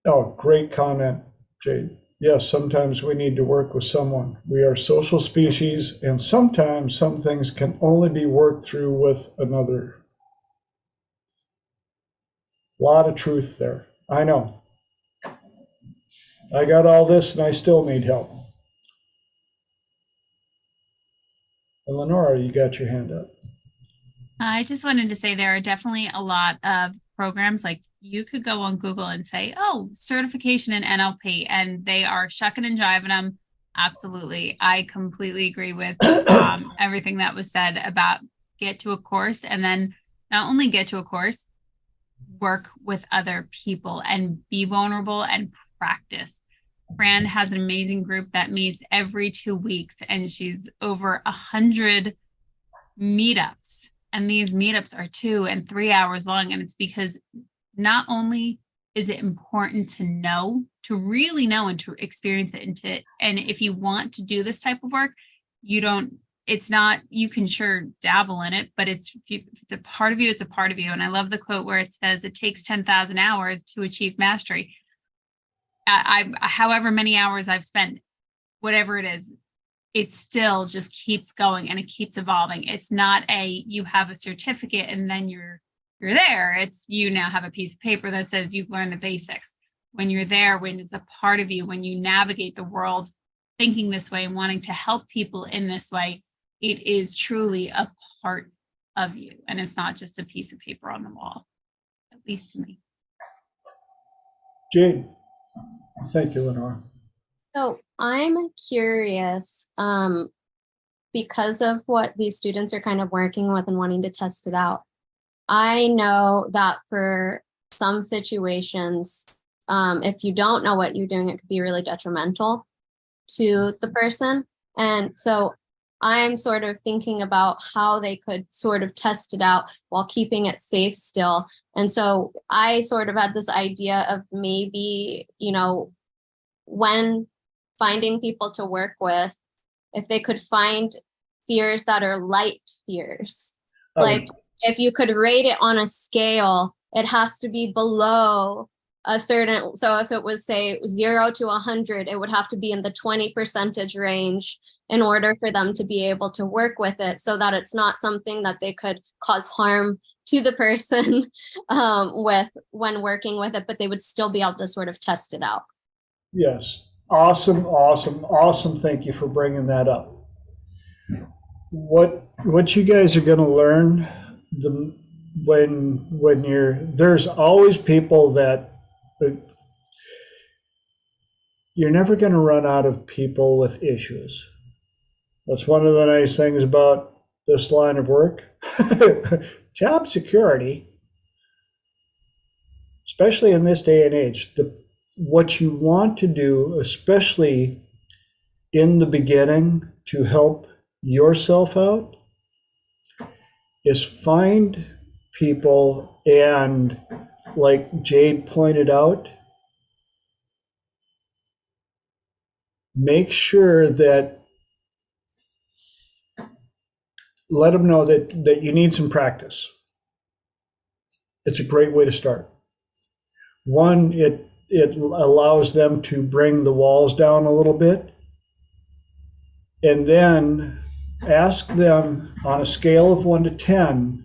Oh, great comment, Jade. Yes, sometimes we need to work with someone. We are social species, and sometimes some things can only be worked through with another. A lot of truth there. I know. I got all this and I still need help. And Lenora, you got your hand up. I just wanted to say there are definitely a lot of programs. Like, you could go on Google and say, oh, certification in NLP, and they are shucking and jiving them. Absolutely. I completely agree with everything that was said about get to a course, and then not only get to a course, work with other people and be vulnerable and practice. Fran has an amazing group that meets every 2 weeks, and she's over 100 meetups. And these meetups are 2 and 3 hours long. And it's because not only is it important to know, to really know and to experience it, and if you want to do this type of work, you can sure dabble in it, but if it's a part of you, it's a part of you. And I love the quote where it says it takes 10,000 hours to achieve mastery. However many hours I've spent, whatever it is, it still just keeps going and it keeps evolving. It's not you have a certificate and then you're there. It's you now have a piece of paper that says you've learned the basics. When you're there, when it's a part of you, when you navigate the world thinking this way and wanting to help people in this way, it is truly a part of you. And it's not just a piece of paper on the wall, at least to me. Jade. Thank you, Lenore. So I'm curious, because of what these students are kind of working with and wanting to test it out. I know that for some situations, if you don't know what you're doing, it could be really detrimental to the person. And so I'm sort of thinking about how they could sort of test it out while keeping it safe still. And so I sort of had this idea of maybe, you know, when finding people to work with, if they could find fears that are light fears. Like if you could rate it on a scale, it has to be below a certain, so if it was say 0 to 100, it would have to be in the 20% range in order for them to be able to work with it, so that it's not something that they could cause harm to the person with when working with it, but they would still be able to sort of test it out. Yes. Awesome, awesome, awesome. Thank you for bringing that up. What you guys are going to learn when there's always people that you're never going to run out of people with issues. That's one of the nice things about this line of work. Job security, especially in this day and age, what you want to do, especially in the beginning to help yourself out, is find people, and like Jade pointed out, make sure that, let them know that you need some practice. It's a great way to start. One, it allows them to bring the walls down a little bit, and then ask them on a scale of 1 to 10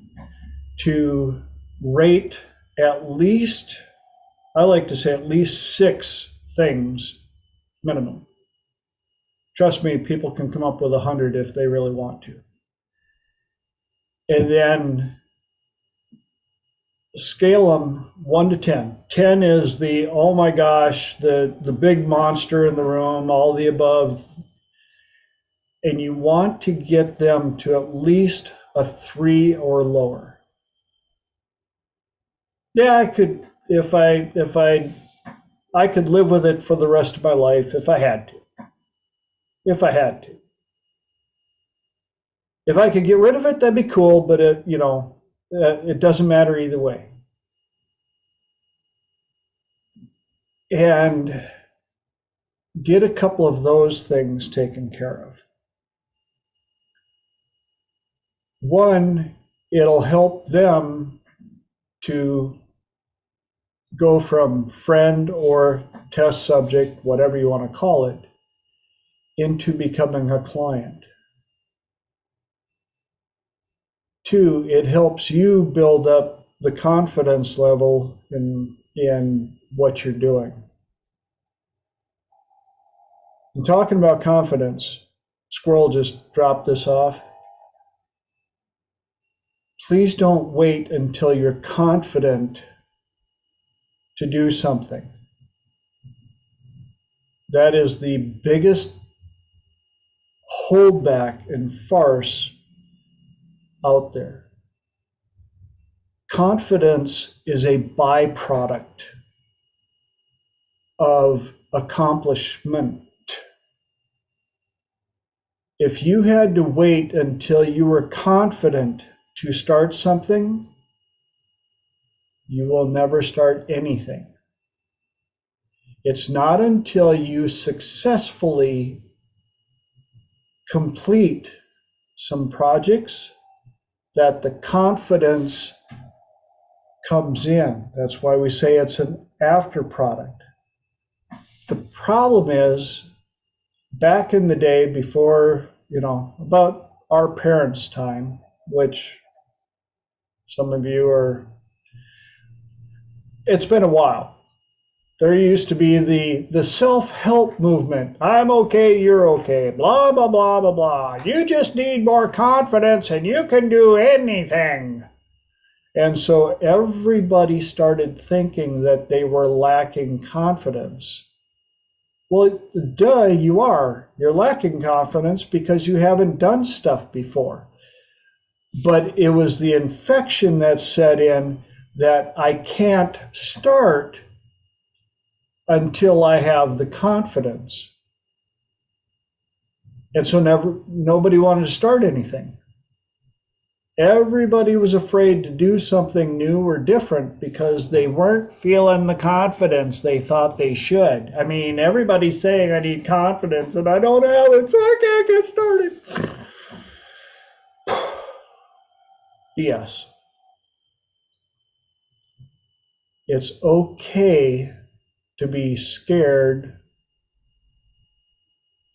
to rate at least, I like to say at least 6 things minimum. Trust me, people can come up with 100 if they really want to. And then scale them 1 to 10. 10 is the, oh my gosh, the big monster in the room, all the above. And you want to get them to at least a 3 or lower. Yeah, I could, if I could live with it for the rest of my life if I had to. If I had to. If I could get rid of it, that'd be cool, but it doesn't matter either way. And get a couple of those things taken care of. One, it'll help them to go from friend or test subject, whatever you want to call it, into becoming a client. 2, it helps you build up the confidence level in what you're doing. And talking about confidence, Squirrel just dropped this off. Please don't wait until you're confident to do something. That is the biggest holdback and farce out there. Confidence is a byproduct of accomplishment. If you had to wait until you were confident to start something, you will never start anything. It's not until you successfully complete some projects that the confidence comes in. That's why we say it's an after product. The problem is, back in the day before, about our parents' time, which some of you are, it's been a while. There used to be the self-help movement. I'm okay, you're okay, blah, blah, blah, blah, blah. You just need more confidence and you can do anything. And so everybody started thinking that they were lacking confidence. Well, duh, you are. You're lacking confidence because you haven't done stuff before. But it was the infection that set in that I can't start until I have the confidence. And so nobody wanted to start anything. Everybody was afraid to do something new or different because they weren't feeling the confidence they thought they should. I mean, everybody's saying I need confidence and I don't have it, so I can't get started. BS. It's okay to be scared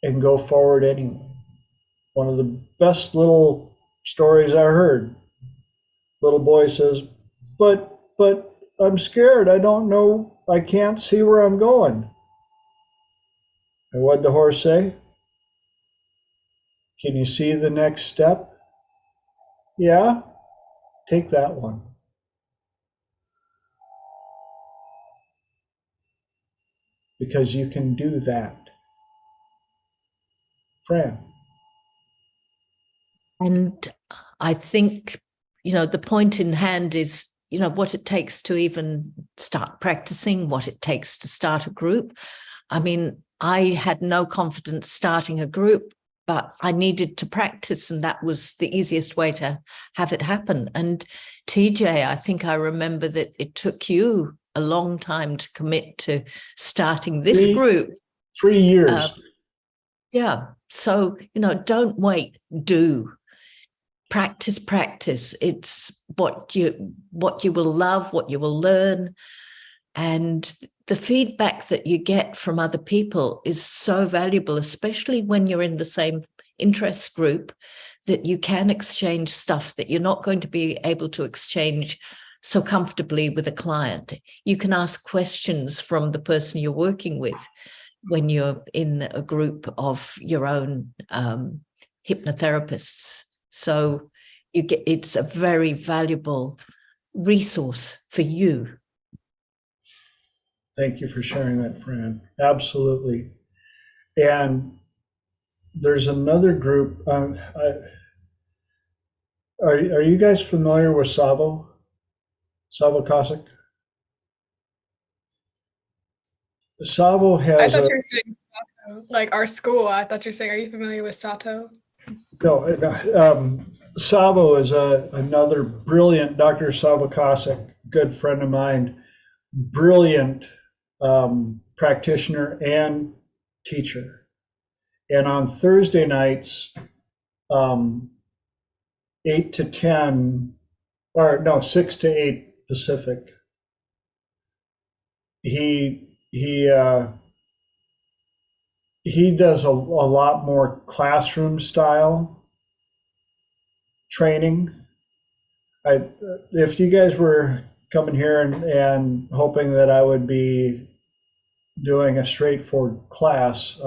and go forward anyway. One of the best little stories I heard. Little boy says, but I'm scared. I don't know. I can't see where I'm going. And what'd the horse say? Can you see the next step? Yeah, take that one. Because you can do that. Fran. And I think, the point in hand is, what it takes to even start practicing, what it takes to start a group. I mean, I had no confidence starting a group, but I needed to practice, and that was the easiest way to have it happen. And TJ, I think I remember that it took you a long time to commit to starting this group. 3 years. Yeah. So, don't wait, do. Practice. It's what you will love, what you will learn. And the feedback that you get from other people is so valuable, especially when you're in the same interest group, that you can exchange stuff that you're not going to be able to exchange so comfortably with a client. You can ask questions from the person you're working with when you're in a group of your own hypnotherapists. So it's a very valuable resource for you. Thank you for sharing that, Fran. Absolutely. And there's another group. Are you guys familiar with Savo Kosik? Savo has. I thought you were saying Sato, like our school. I thought you were saying, are you familiar with Sato? No, Savo is another brilliant, Dr. Savo Kosik, good friend of mine, brilliant practitioner and teacher. And on Thursday nights, 8 to 10, or no, 6 to 8 Pacific, he does a lot more classroom style training. If you guys were coming here and hoping that I would be doing a straightforward class,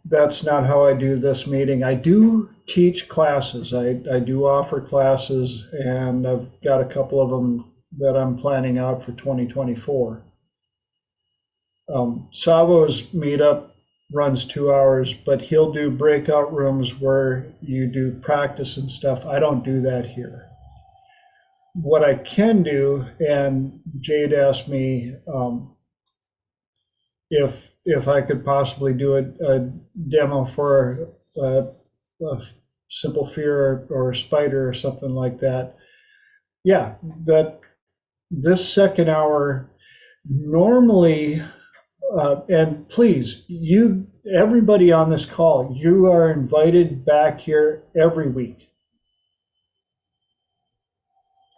that's not how I do this meeting. I do teach classes. I do offer classes, and I've got a couple of them that I'm planning out for 2024. Savo's meetup runs 2 hours, but he'll do breakout rooms where you do practice and stuff. I don't do that here. What I can do, and Jade asked me if I could possibly do a demo for a simple fear or a spider or something like that. Yeah, this second hour normally, and please, everybody on this call, you are invited back here every week.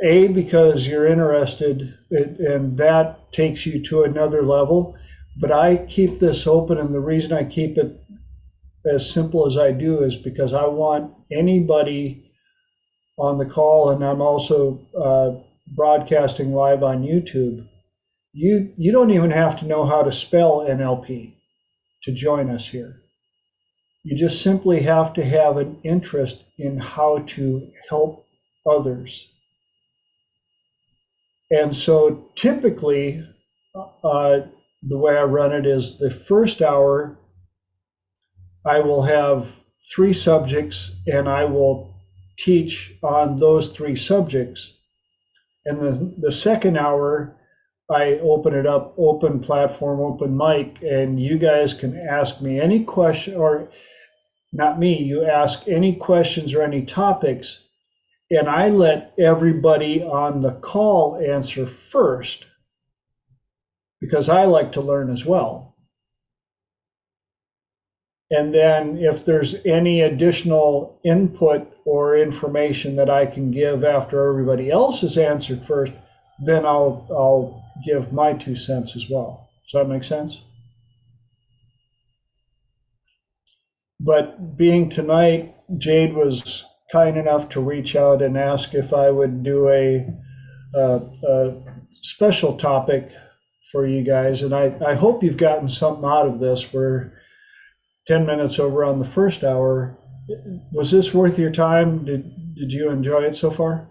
Because you're interested, and that takes you to another level. But I keep this open, and the reason I keep it as simple as I do is because I want anybody on the call, and I'm also broadcasting live on YouTube. You don't even have to know how to spell NLP to join us here. You just simply have to have an interest in how to help others. And so typically, the way I run it is the first hour, I will have 3 subjects and I will teach on those 3 subjects. And the second hour, I open it up, open platform, open mic, and you guys can ask me any question, or not me, you ask any questions or any topics, and I let everybody on the call answer first because I like to learn as well. And then if there's any additional input or information that I can give after everybody else has answered first, then I'll give my 2 cents as well. Does that make sense? But being tonight, Jade was kind enough to reach out and ask if I would do a special topic for you guys. And I hope you've gotten something out of this. We're 10 minutes over on the first hour. Was this worth your time? Did you enjoy it so far?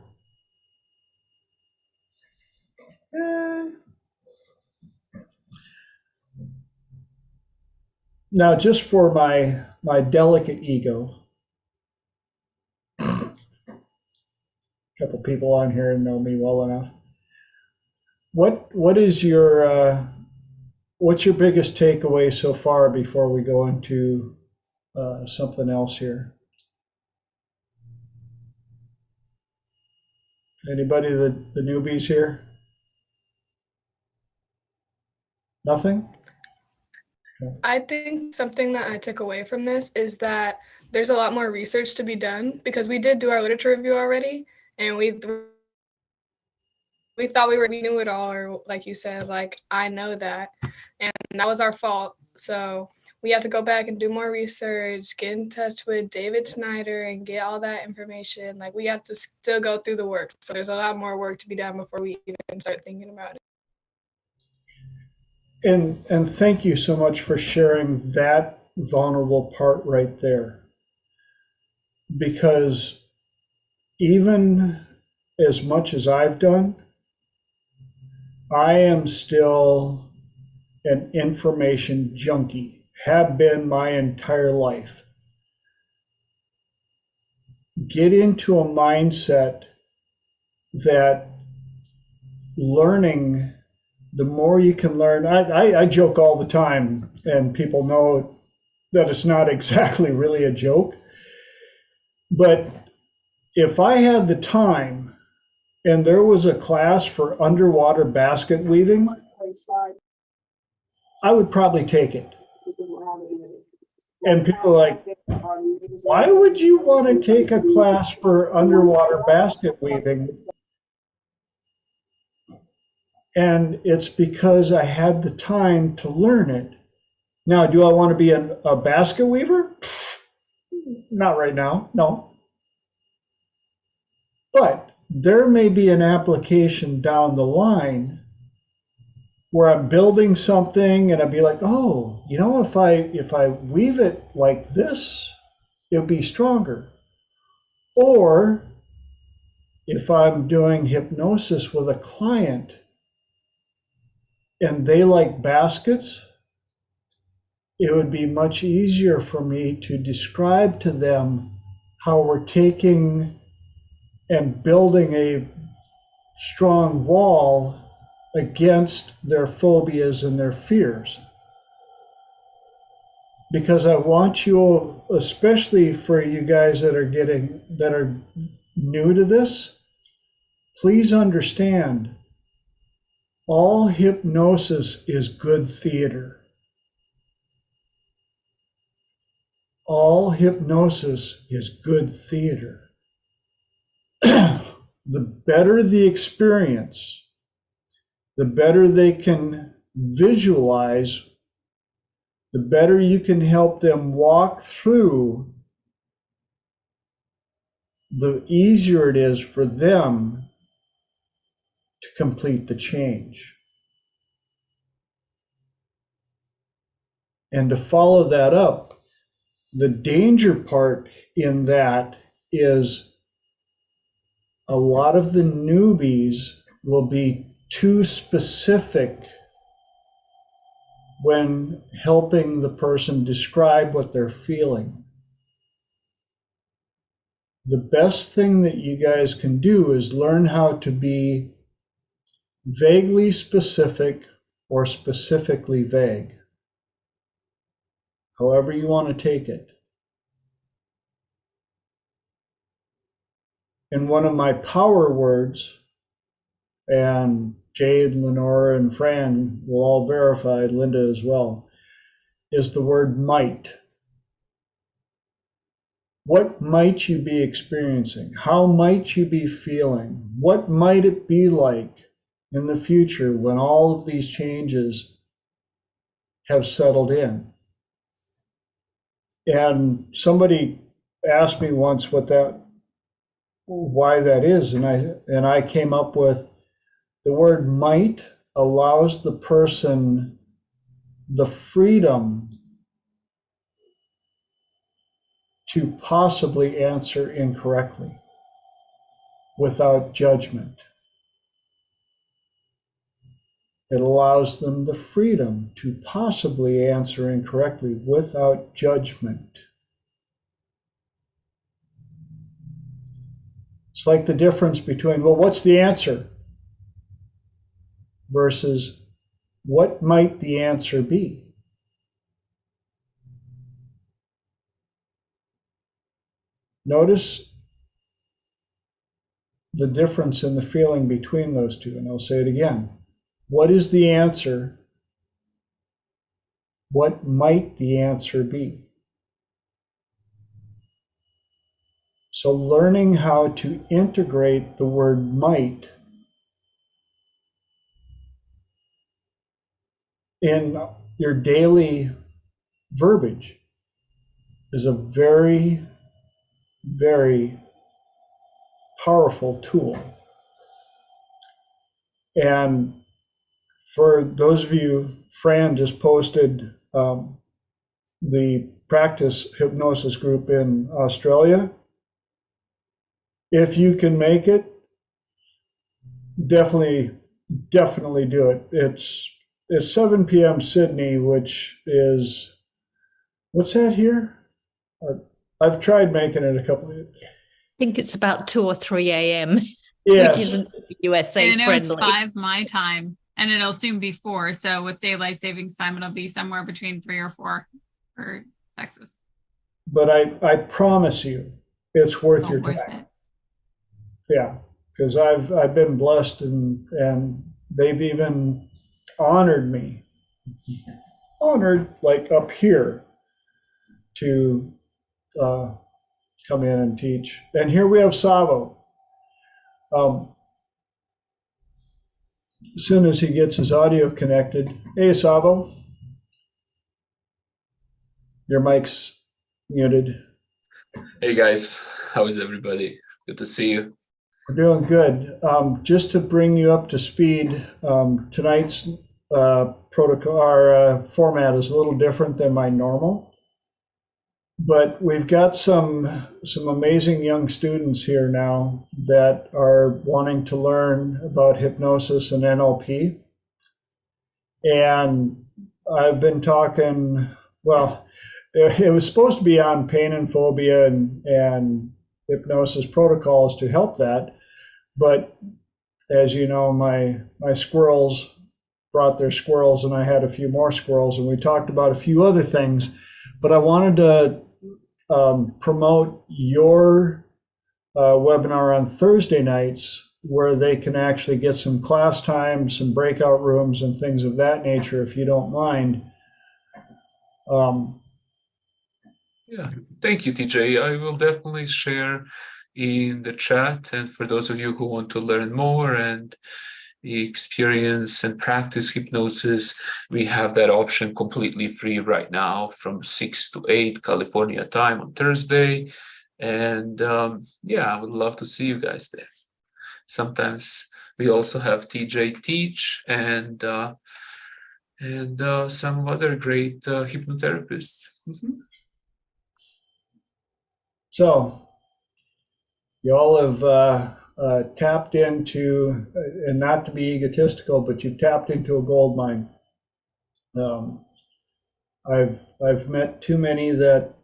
Now, just for my delicate ego, a couple people on here know me well enough. What is your what's your biggest takeaway so far before we go into something else here? Anybody, the newbies here? Nothing? Okay. I think something that I took away from this is that there's a lot more research to be done because we did do our literature review already, and we thought we knew it all, or like you said, like I know that, and that was our fault. So we have to go back and do more research, get in touch with David Snider and get all that information. Like we have to still go through the work. So there's a lot more work to be done before we even start thinking about it. And thank you so much for sharing that vulnerable part right there. Because even as much as I've done, I am still an information junkie, have been my entire life. Get into a mindset that learning, the more you can learn, I joke all the time, and people know that it's not exactly really a joke. But if I had the time and there was a class for underwater basket weaving, I would probably take it. And people are like, why would you want to take a class for underwater basket weaving? And it's because I had the time to learn it. Now, do I want to be a basket weaver? Not right now, no. But there may be an application down the line where I'm building something and I'd be like, oh, you know, if I weave it like this, it'll be stronger. Or if I'm doing hypnosis with a client and they like baskets, it would be much easier for me to describe to them how we're taking and building a strong wall against their phobias and their fears. Because I want you, especially for you guys that are new to this, please understand, all hypnosis is good theater. All hypnosis is good theater. The better the experience, the better they can visualize, the better you can help them walk through, the easier it is for them to complete the change. And to follow that up, the danger part in that is a lot of the newbies will be too specific when helping the person describe what they're feeling. The best thing that you guys can do is learn how to be vaguely specific or specifically vague, however you want to take it. And one of my power words, and Jade, Lenora, and Fran will all verify, Linda as well, is the word might. What might you be experiencing? How might you be feeling? What might it be like in the future when all of these changes have settled in? And somebody asked me once why that is, and I came up with the word might allows the person the freedom to possibly answer incorrectly without judgment. It allows them the freedom to possibly answer incorrectly without judgment. It's like the difference between, well, what's the answer? Versus, what might the answer be? Notice the difference in the feeling between those two, and I'll say it again. What is the answer? What might the answer be? So learning how to integrate the word might in your daily verbiage is a very, very powerful tool. And for those of you, Fran just posted the practice hypnosis group in Australia. If you can make it, definitely do it. It's 7 p.m. Sydney, which is, what's that here? I've tried making it a couple of. I think it's about 2 or 3 a.m. Yes. Which isn't USA And I know friendly. it's 5 my time, and it'll soon be 4. So with daylight savings time, it'll be somewhere between 3 or 4 for Texas. But I promise you, it's worth your Worth time. it. Yeah, because I've been blessed, and they've even honored me, like up here, to come in and teach. And here we have Savo. As soon as he gets his audio connected, hey Savo, your mic's muted. Hey guys, how is everybody? Good to see you. We're doing good. Just to bring you up to speed, tonight's protocol, our format is a little different than my normal, but we've got some amazing young students here now that are wanting to learn about hypnosis and NLP. And I've been talking, well, it was supposed to be on pain and phobia and hypnosis protocols to help that. But as you know, my squirrels brought their squirrels, and I had a few more squirrels, and we talked about a few other things. But I wanted to promote your webinar on Thursday nights, where they can actually get some class time, some breakout rooms, and things of that nature, if you don't mind. Yeah, thank you, TJ. I will definitely share in the chat. And for those of you who want to learn more and experience and practice hypnosis, we have that option completely free right now from 6 to 8 California time on Thursday. And yeah, I would love to see you guys there. Sometimes we also have TJ teach and some other great hypnotherapists. Mm-hmm. So you all have tapped into, and not to be egotistical, but you've tapped into a gold mine. I've met too many that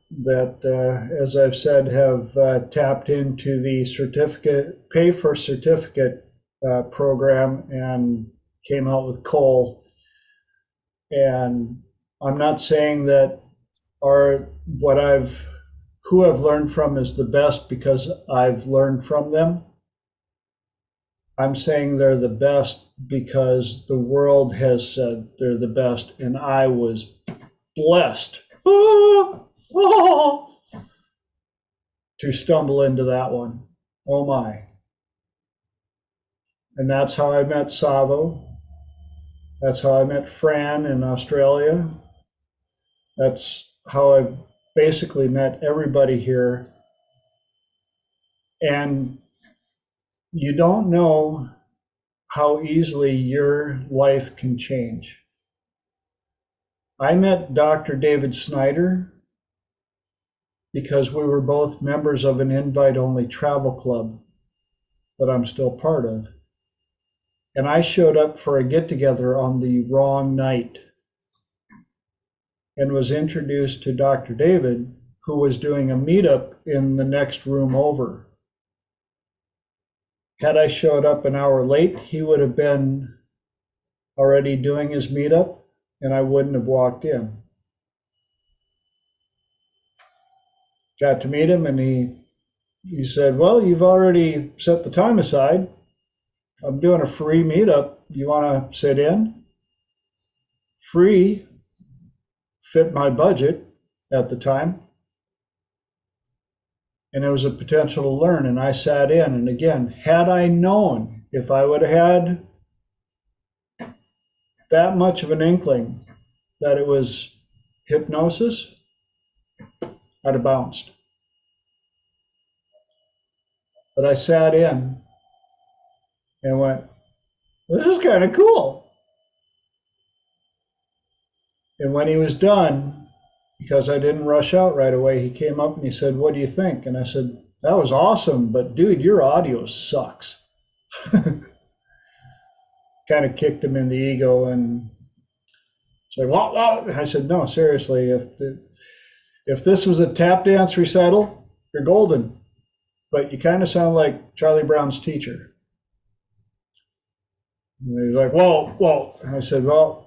as I've said, have tapped into the certificate, pay for certificate program and came out with coal. And I'm not saying that who I've learned from is the best because I've learned from them. I'm saying they're the best because the world has said they're the best, and I was blessed to stumble into that one. Oh my. And that's how I met Savo. That's how I met Fran in Australia. That's how I've basically met everybody here. And you don't know how easily your life can change. I met Dr. David Snider because we were both members of an invite-only travel club that I'm still part of. And I showed up for a get-together on the wrong night and was introduced to Dr. David, who was doing a meetup in the next room over. Had I showed up an hour late, he would have been already doing his meetup, and I wouldn't have walked in. Got to meet him, and he said, well, you've already set the time aside. I'm doing a free meetup. Do you want to sit in? Free fit my budget at the time. And there was a potential to learn, and I sat in. And again, had I known, if I would have had that much of an inkling that it was hypnosis, I'd have bounced. But I sat in and went, this is kind of cool. And when he was done, because I didn't rush out right away, he came up and he said, what do you think? And I said, that was awesome, but dude, your audio sucks. Kind of kicked him in the ego and said, what? I said, no, seriously, if this was a tap dance recital, you're golden. But you kind of sound like Charlie Brown's teacher. And he's like, well. And I said, well,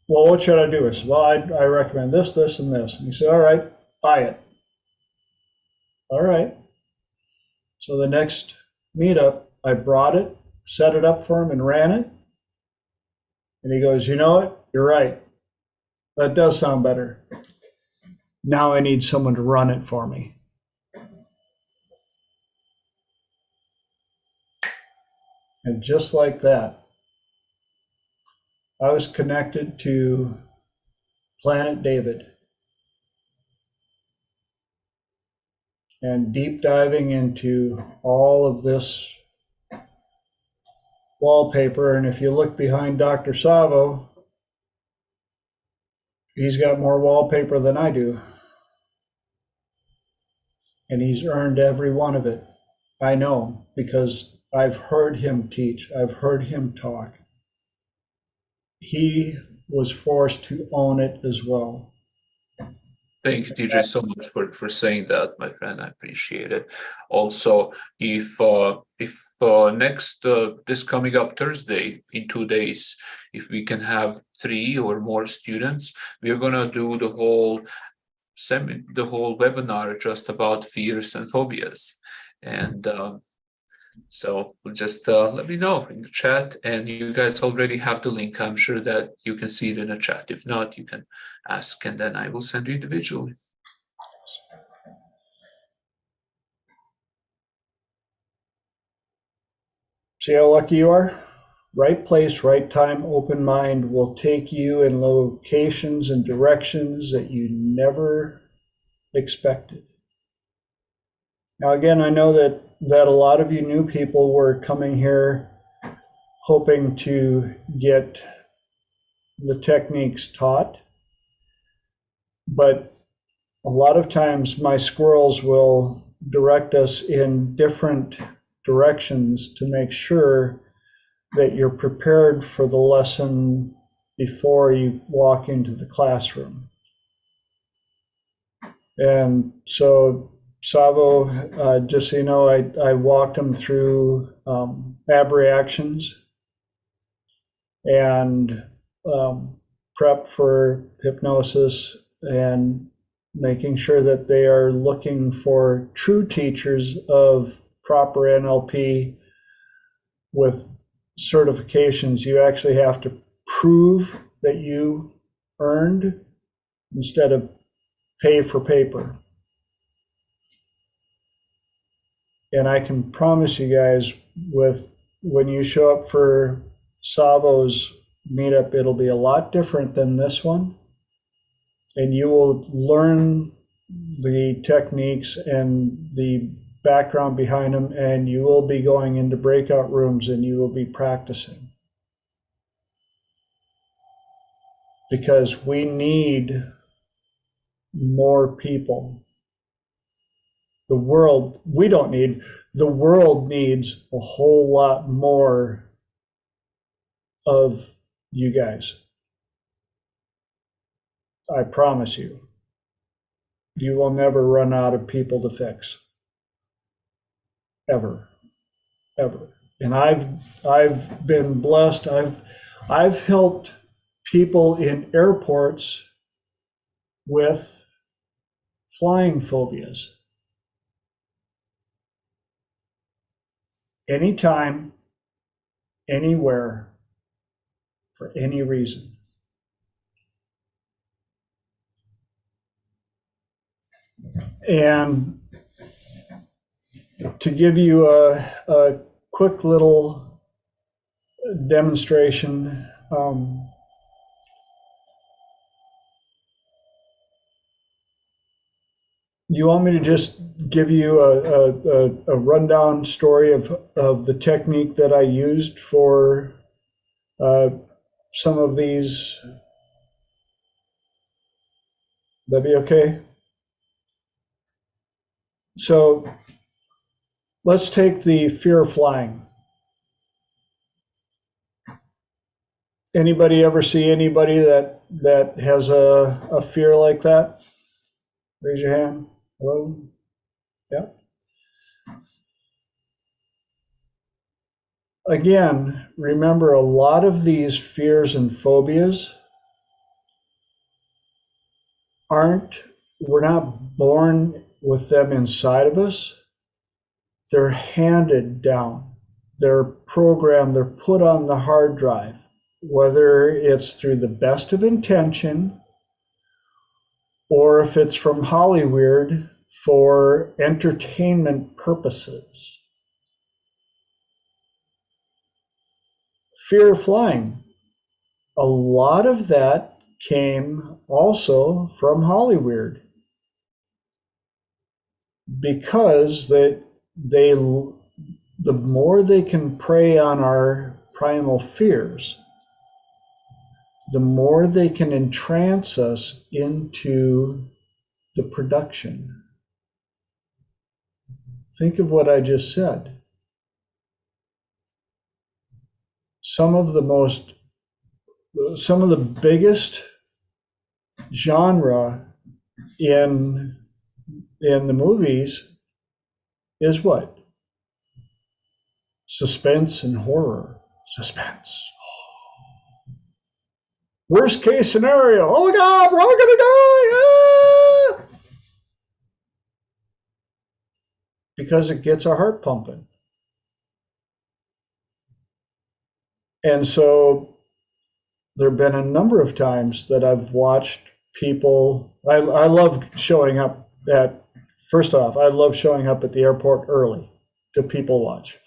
what should I do? I said, well, I recommend this, this, and this. And he said, all right, buy it. All right. So the next meetup, I brought it, set it up for him, and ran it. And he goes, you know what? You're right. That does sound better. Now I need someone to run it for me. And just like that, I was connected to Planet David and deep diving into all of this wallpaper. And if you look behind Dr. Savo, he's got more wallpaper than I do. And he's earned every one of it. I know, because I've heard him teach. I've heard him talk. He was forced to own it as well. Thank you, TJ, so much for saying that, my friend. I appreciate it. Also, if next this coming up Thursday in 2 days, if we can have 3 or more students, we're gonna do the whole webinar just about fears and phobias. And so just let me know in the chat, and you guys already have the link. I'm sure that you can see it in the chat. If not, you can ask, and then I will send you individually. See how lucky you are? Right place, right time, open mind will take you in locations and directions that you never expected. Now, again, I know that a lot of you new people were coming here hoping to get the techniques taught, but a lot of times my squirrels will direct us in different directions to make sure that you're prepared for the lesson before you walk into the classroom. And so Savo, just so you know, I walked them through Abreactions and prep for hypnosis and making sure that they are looking for true teachers of proper NLP with certifications. You actually have to prove that you earned instead of pay for paper. And I can promise you guys, when you show up for Savo's meetup, it'll be a lot different than this one. And you will learn the techniques and the background behind them, and you will be going into breakout rooms and you will be practicing. Because we need more people. The world needs a whole lot more of you guys. I promise you. You will never run out of people to fix. Ever. Ever. And I've been blessed. I've helped people in airports with flying phobias. Anytime, anywhere, for any reason. And to give you a quick little demonstration, you want me to just give you a rundown story of the technique that I used for some of these? That'd be okay? So let's take the fear of flying. Anybody ever see anybody that has a fear like that? Raise your hand. Hello? Yeah. Again, remember, a lot of these fears and phobias we're not born with them inside of us. They're handed down. They're programmed, they're put on the hard drive, whether it's through the best of intention or if it's from Hollywood for entertainment purposes. Fear of flying. A lot of that came also from Hollywood, because the more they can prey on our primal fears, the more they can entrance us into the production. Think of what I just said. Some of the biggest genre in the movies is what? Suspense and horror. Suspense. Worst case scenario. Oh my God, we're all gonna die. Ah! Because it gets our heart pumping. And so there have been a number of times that I've watched people. I love showing up first off, I love showing up at the airport early to people watch.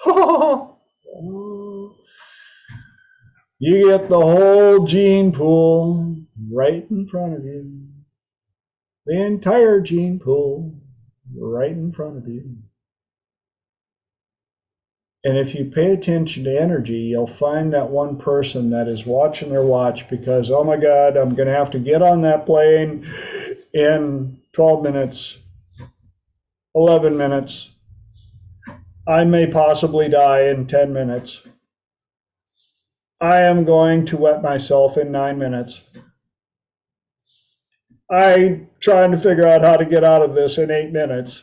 You get the whole gene pool right in front of you. The entire gene pool right in front of you. And if you pay attention to energy, you'll find that one person that is watching their watch because, oh my God, I'm going to have to get on that plane in 12 minutes, 11 minutes. I may possibly die in 10 minutes. I am going to wet myself in 9 minutes. I'm trying to figure out how to get out of this in 8 minutes.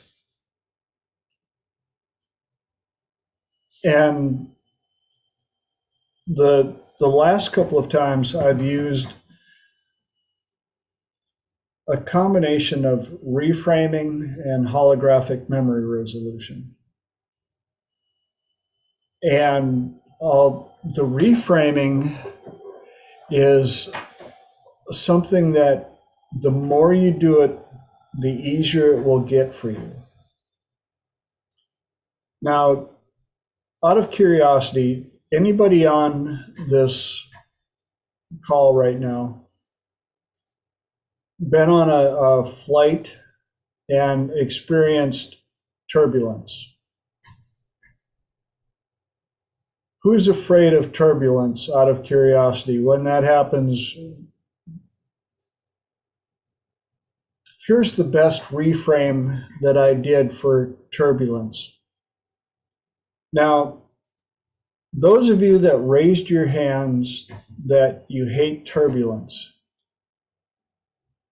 And the last couple of times I've used a combination of reframing and holographic memory resolution. And the reframing is something that the more you do it, the easier it will get for you. Now, out of curiosity, anybody on this call right now been on a flight and experienced turbulence? Who's afraid of turbulence out of curiosity? When that happens, here's the best reframe that I did for turbulence. Now, those of you that raised your hands that you hate turbulence,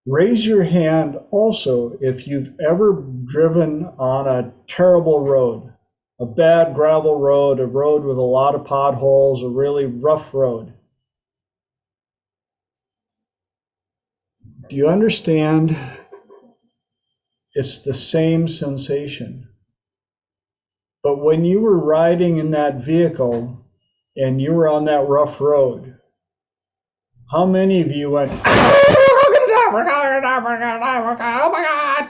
raise your hand also if you've ever driven on a terrible road, a bad gravel road, a road with a lot of potholes, a really rough road. Do you understand? It's the same sensation. But when you were riding in that vehicle and you were on that rough road, how many of you went, oh my God?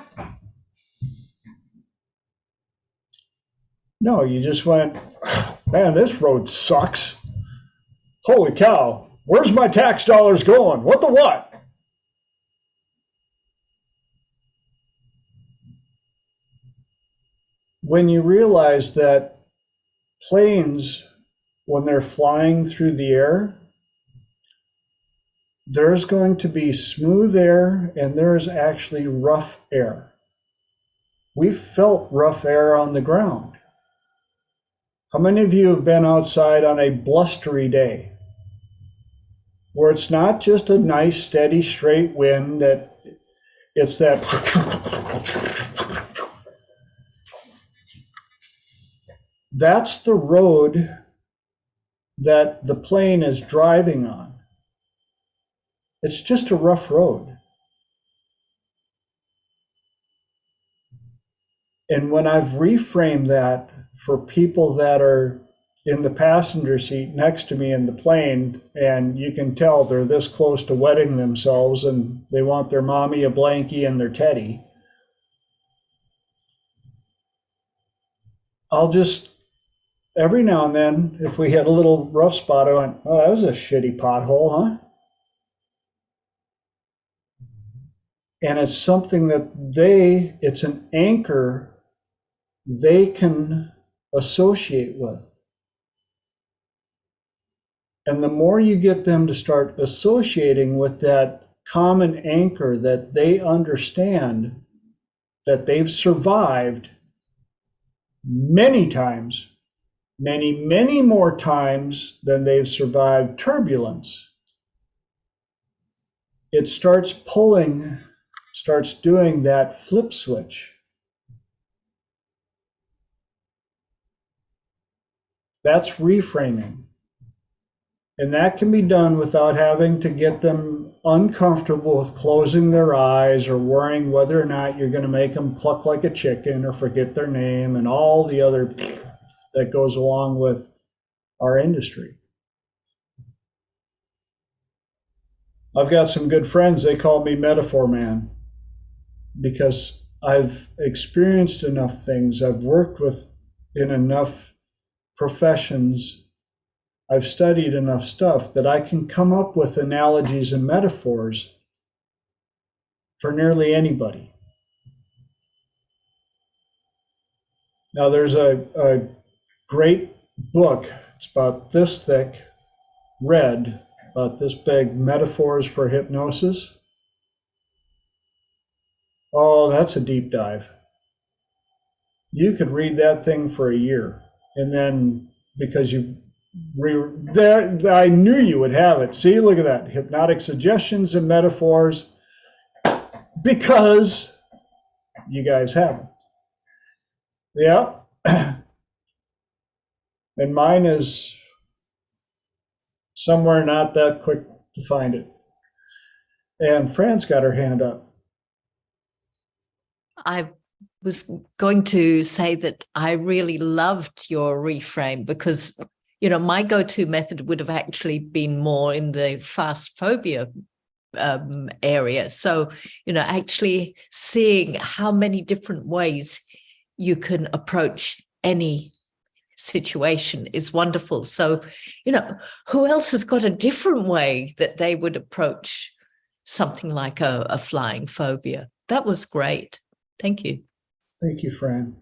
No, you just went, man, this road sucks. Holy cow, where's my tax dollars going? What the what? When you realize that planes, when they're flying through the air, there's going to be smooth air and there's actually rough air. We've felt rough air on the ground. How many of you have been outside on a blustery day where it's not just a nice, steady, straight wind, that it's that that's the road that the plane is driving on. It's just a rough road. And when I've reframed that for people that are in the passenger seat next to me in the plane, and you can tell they're this close to wetting themselves and they want their mommy a blankie and their teddy, I'll just, every now and then, if we hit a little rough spot, I went, oh, that was a shitty pothole, huh? And it's something that it's an anchor they can associate with. And the more you get them to start associating with that common anchor that they understand, that they've survived many times, many, many more times than they've survived turbulence, it starts doing that flip switch. That's reframing. And that can be done without having to get them uncomfortable with closing their eyes or worrying whether or not you're going to make them cluck like a chicken or forget their name and all the other that goes along with our industry. I've got some good friends, they call me Metaphor Man, because I've experienced enough things, I've worked in enough professions, I've studied enough stuff that I can come up with analogies and metaphors for nearly anybody. Now there's a great book, it's about this thick, red, about this big, Metaphors for Hypnosis. Oh, that's a deep dive. You could read that thing for a year, and then because you've There, I knew you would have it. See, look at that. Hypnotic suggestions and metaphors, because you guys have them. Yeah. And mine is somewhere not that quick to find it. And Fran's got her hand up. I was going to say that I really loved your reframe because, you know, my go-to method would have actually been more in the fast phobia area. So, you know, actually seeing how many different ways you can approach any situation is wonderful. So, you know, who else has got a different way that they would approach something like a flying phobia? That was great. Thank you. Thank you, Fran.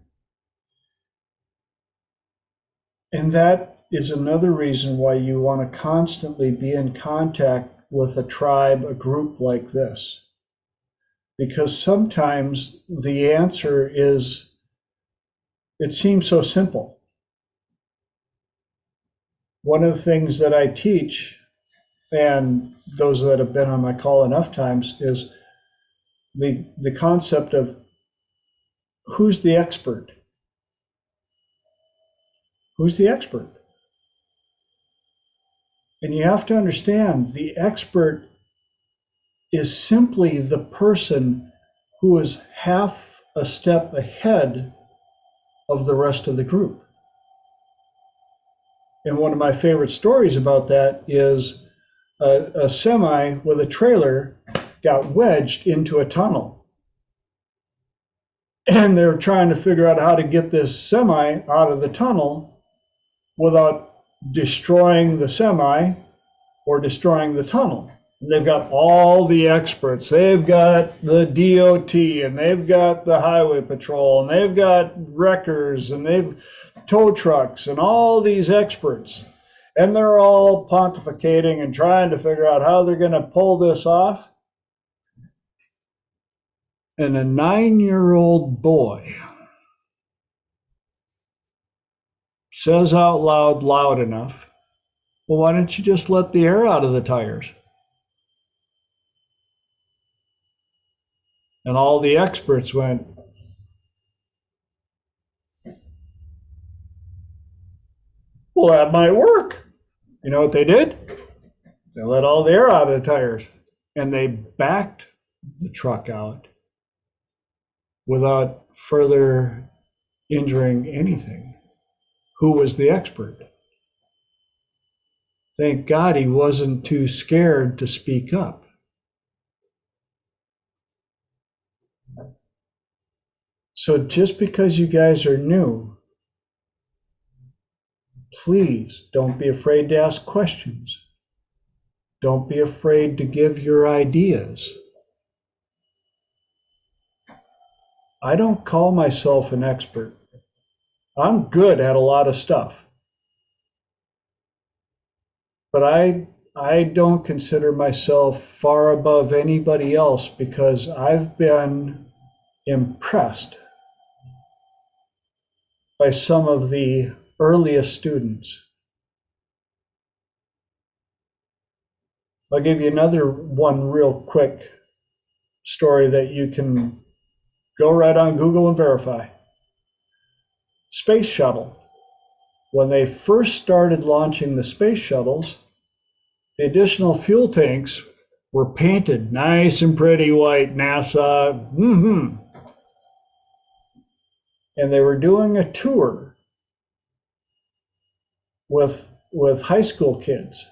And that is another reason why you want to constantly be in contact with a tribe, a group like this. Because sometimes the answer is, it seems so simple. One of the things that I teach, and those that have been on my call enough times, is the concept of who's the expert? Who's the expert? And you have to understand, the expert is simply the person who is half a step ahead of the rest of the group. And one of my favorite stories about that is a semi with a trailer got wedged into a tunnel. And they're trying to figure out how to get this semi out of the tunnel without destroying the semi or destroying the tunnel. And they've got all the experts. They've got the DOT, and they've got the highway patrol, and they've got wreckers, and they've tow trucks, and all these experts. And they're all pontificating and trying to figure out how they're going to pull this off. And a 9-year-old boy says out loud, loud enough, well, why don't you just let the air out of the tires? And all the experts went, well, that might work. You know what they did? They let all the air out of the tires, and they backed the truck out without further injuring anything. Who was the expert? Thank God he wasn't too scared to speak up. So just because you guys are new, please don't be afraid to ask questions. Don't be afraid to give your ideas. I don't call myself an expert. I'm good at a lot of stuff. But I don't consider myself far above anybody else because I've been impressed by some of the earliest students. I'll give you another one real quick story that you can go right on Google and verify. Space shuttle. When they first started launching the space shuttles, the additional fuel tanks were painted nice and pretty white, NASA. And they were doing a tour with high school kids.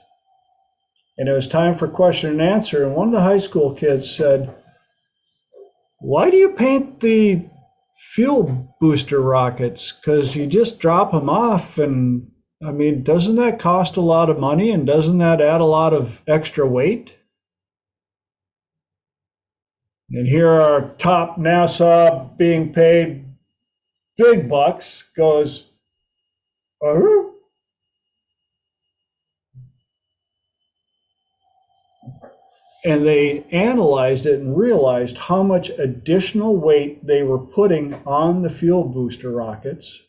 And it was time for question and answer. And one of the high school kids said, why do you paint the fuel booster rockets? Because you just drop them off. And I mean, doesn't that cost a lot of money? And doesn't that add a lot of extra weight? And here our top NASA being paid big bucks goes, oh. And they analyzed it and realized how much additional weight they were putting on the fuel booster rockets.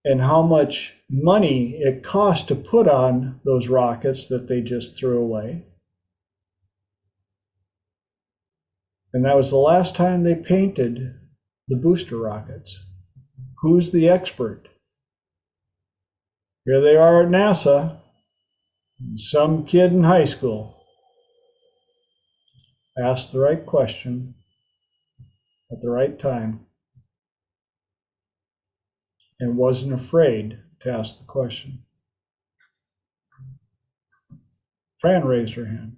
and how much money it cost to put on those rockets that they just threw away. And that was the last time they painted the booster rockets. Who's the expert? Here they are at NASA, some kid in high school asked the right question at the right time and wasn't afraid to ask the question. Fran raised her hand.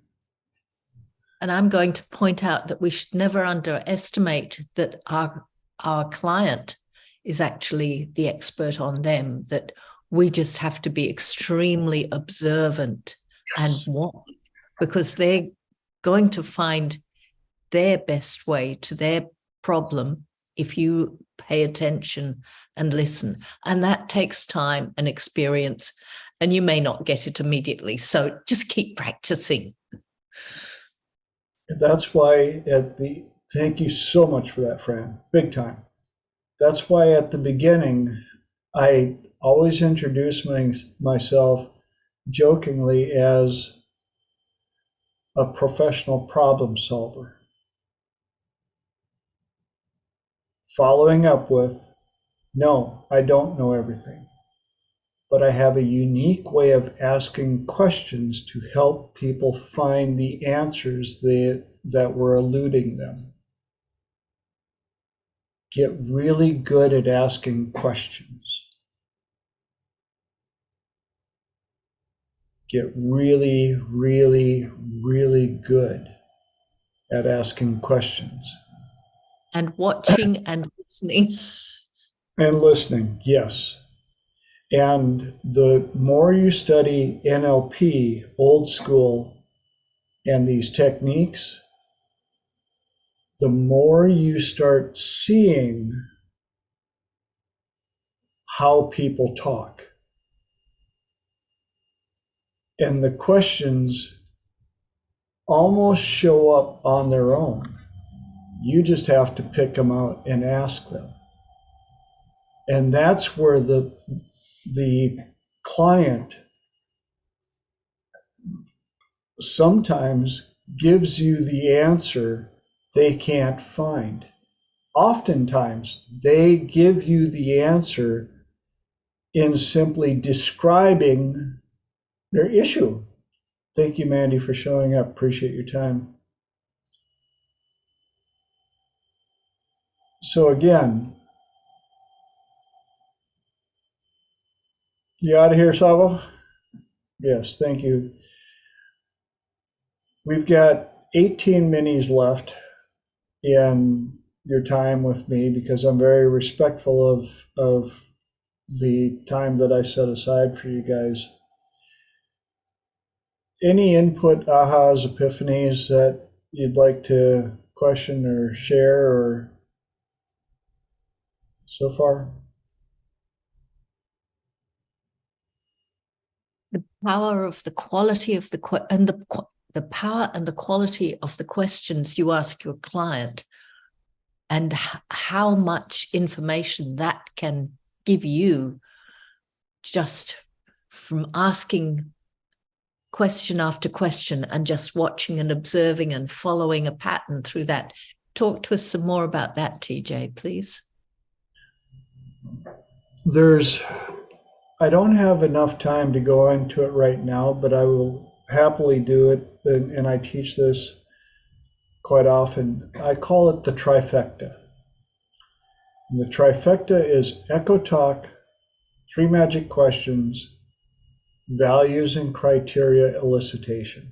And I'm going to point out that we should never underestimate that our client is actually the expert on them, that we just have to be extremely observant and watch, because they're going to find their best way to their problem if you pay attention and listen. And that takes time and experience, and you may not get it immediately. So just keep practicing. That's why thank you so much for that, Fran, big time. That's why at the beginning, I always introduce myself jokingly as a professional problem solver. Following up with, no, I don't know everything, but I have a unique way of asking questions to help people find the answers that were eluding them. Get really good at asking questions. Get really, really, really good at asking questions. And watching and listening. And listening, yes. And the more you study NLP, old school, and these techniques, the more you start seeing how people talk. And the questions almost show up on their own. You just have to pick them out and ask them. And that's where the client sometimes gives you the answer they can't find. Oftentimes, they give you the answer in simply describing their issue. Thank you, Mandy, for showing up. Appreciate your time. So again, you out of here, Savo? Yes, thank you. We've got 18 minis left in your time with me because I'm very respectful of the time that I set aside for you guys. Any input, ahas, epiphanies that you'd like to question or share or so far? The power of the quality of the power and the quality of the questions you ask your client, and how much information that can give you just from asking question after question and just watching and observing and following a pattern through that. Talk to us some more about that, TJ, please. I don't have enough time to go into it right now, but I will happily do it, and I teach this quite often. I call it the trifecta. And the trifecta is echo talk, 3 magic questions, values and criteria elicitation.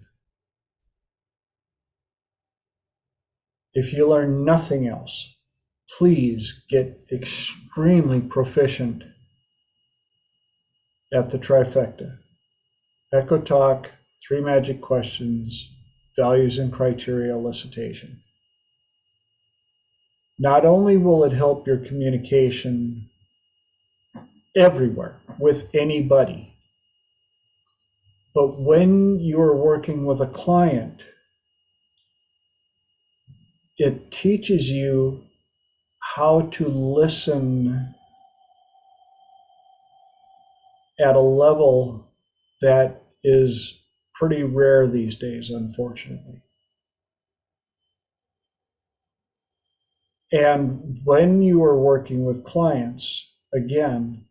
If you learn nothing else, please get extremely proficient at the trifecta. Echo talk, 3 magic questions, values and criteria elicitation. Not only will it help your communication everywhere with anybody, but when you're working with a client, it teaches you how to listen at a level that is pretty rare these days, unfortunately. And when you are working with clients, again,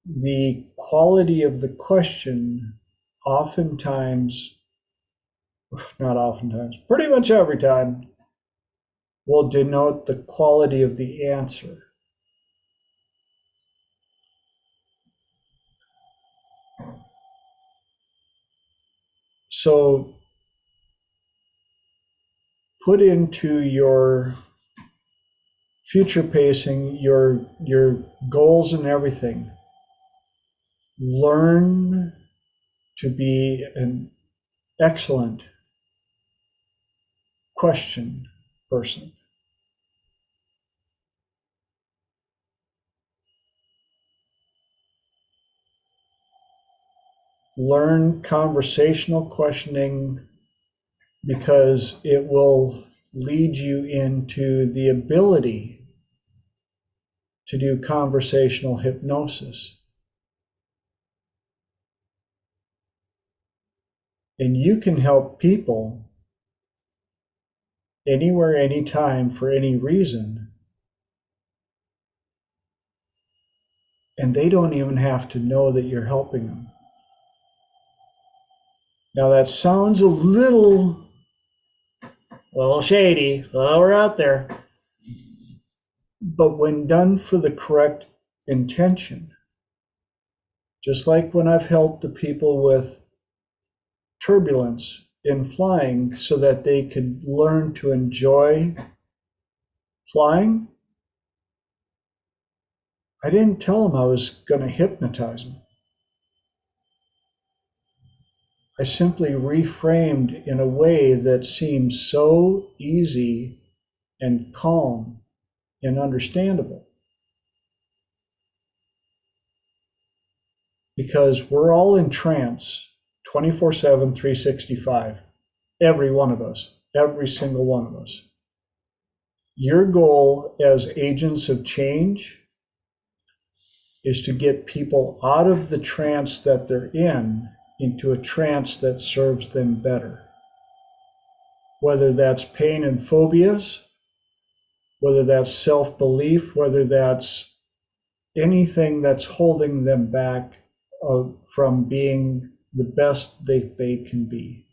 the quality of the question oftentimes, not oftentimes, pretty much every time, will denote the quality of the answer. So put into your future pacing, your goals and everything. Learn to be an excellent question person. Learn conversational questioning because it will lead you into the ability to do conversational hypnosis. And you can help people anywhere, anytime, for any reason. And they don't even have to know that you're helping them. Now that sounds a little shady, a little out there. But when done for the correct intention, just like when I've helped the people with turbulence in flying so that they could learn to enjoy flying, I didn't tell them I was going to hypnotize them. I simply reframed in a way that seems so easy and calm and understandable. Because we're all in trance 24/7, 365. Every one of us, every single one of us. Your goal as agents of change is to get people out of the trance that they're in into a trance that serves them better. Whether that's pain and phobias, whether that's self-belief, whether that's anything that's holding them back from being the best they can be.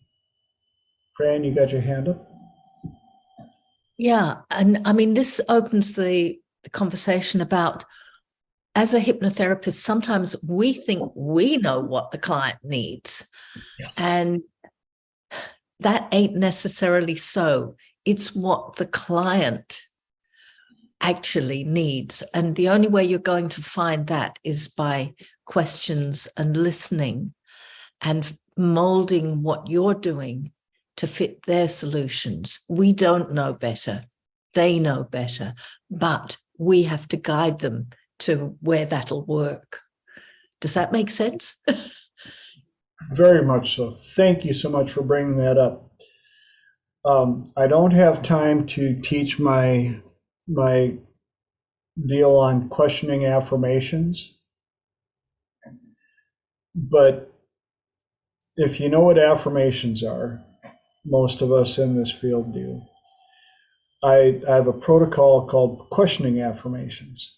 Fran, you got your hand up? Yeah, and I mean, this opens the conversation about, as a hypnotherapist, sometimes we think we know what the client needs. Yes. And that ain't necessarily so. It's what the client actually needs. And the only way you're going to find that is by questions and listening and molding what you're doing to fit their solutions. We don't know better. They know better, but we have to guide them to where that'll work. Does that make sense? Very much so. Thank you so much for bringing that up. I don't have time to teach my deal on questioning affirmations, but if you know what affirmations are, most of us in this field do. I have a protocol called questioning affirmations.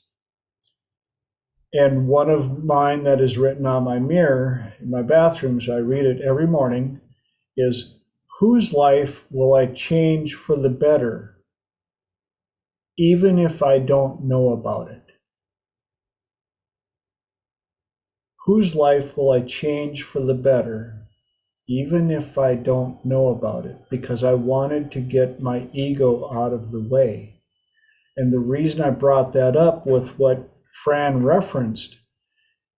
And one of mine that is written on my mirror in my bathroom, so I read it every morning, is, whose life will I change for the better, even if I don't know about it? Whose life will I change for the better, even if I don't know about it? Because I wanted to get my ego out of the way. And the reason I brought that up with what Fran referenced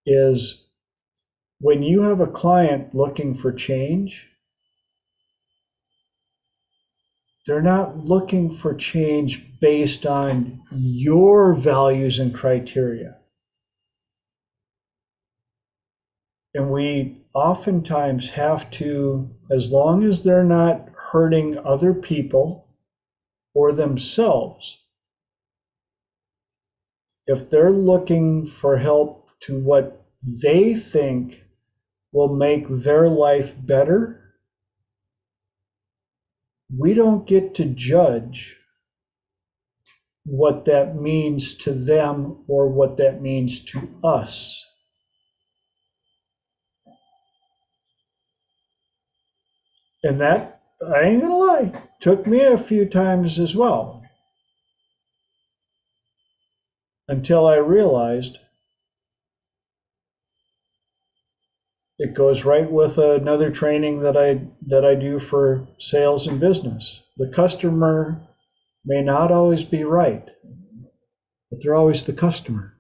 is, when you have a client looking for change, they're not looking for change based on your values and criteria. And we oftentimes have to, as long as they're not hurting other people or themselves, if they're looking for help to what they think will make their life better, we don't get to judge what that means to them or what that means to us. And that, I ain't gonna lie, took me a few times as well, until I realized it goes right with another training that I do for sales and business. The customer may not always be right, but they're always the customer.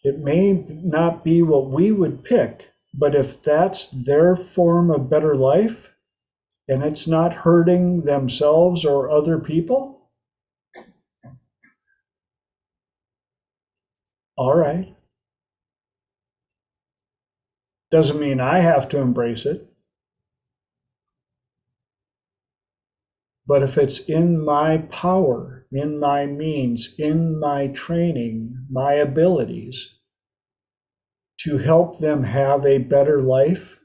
It may not be what we would pick, but if that's their form of better life and it's not hurting themselves or other people, all right. Doesn't mean I have to embrace it. But if it's in my power, in my means, in my training, my abilities to help them have a better life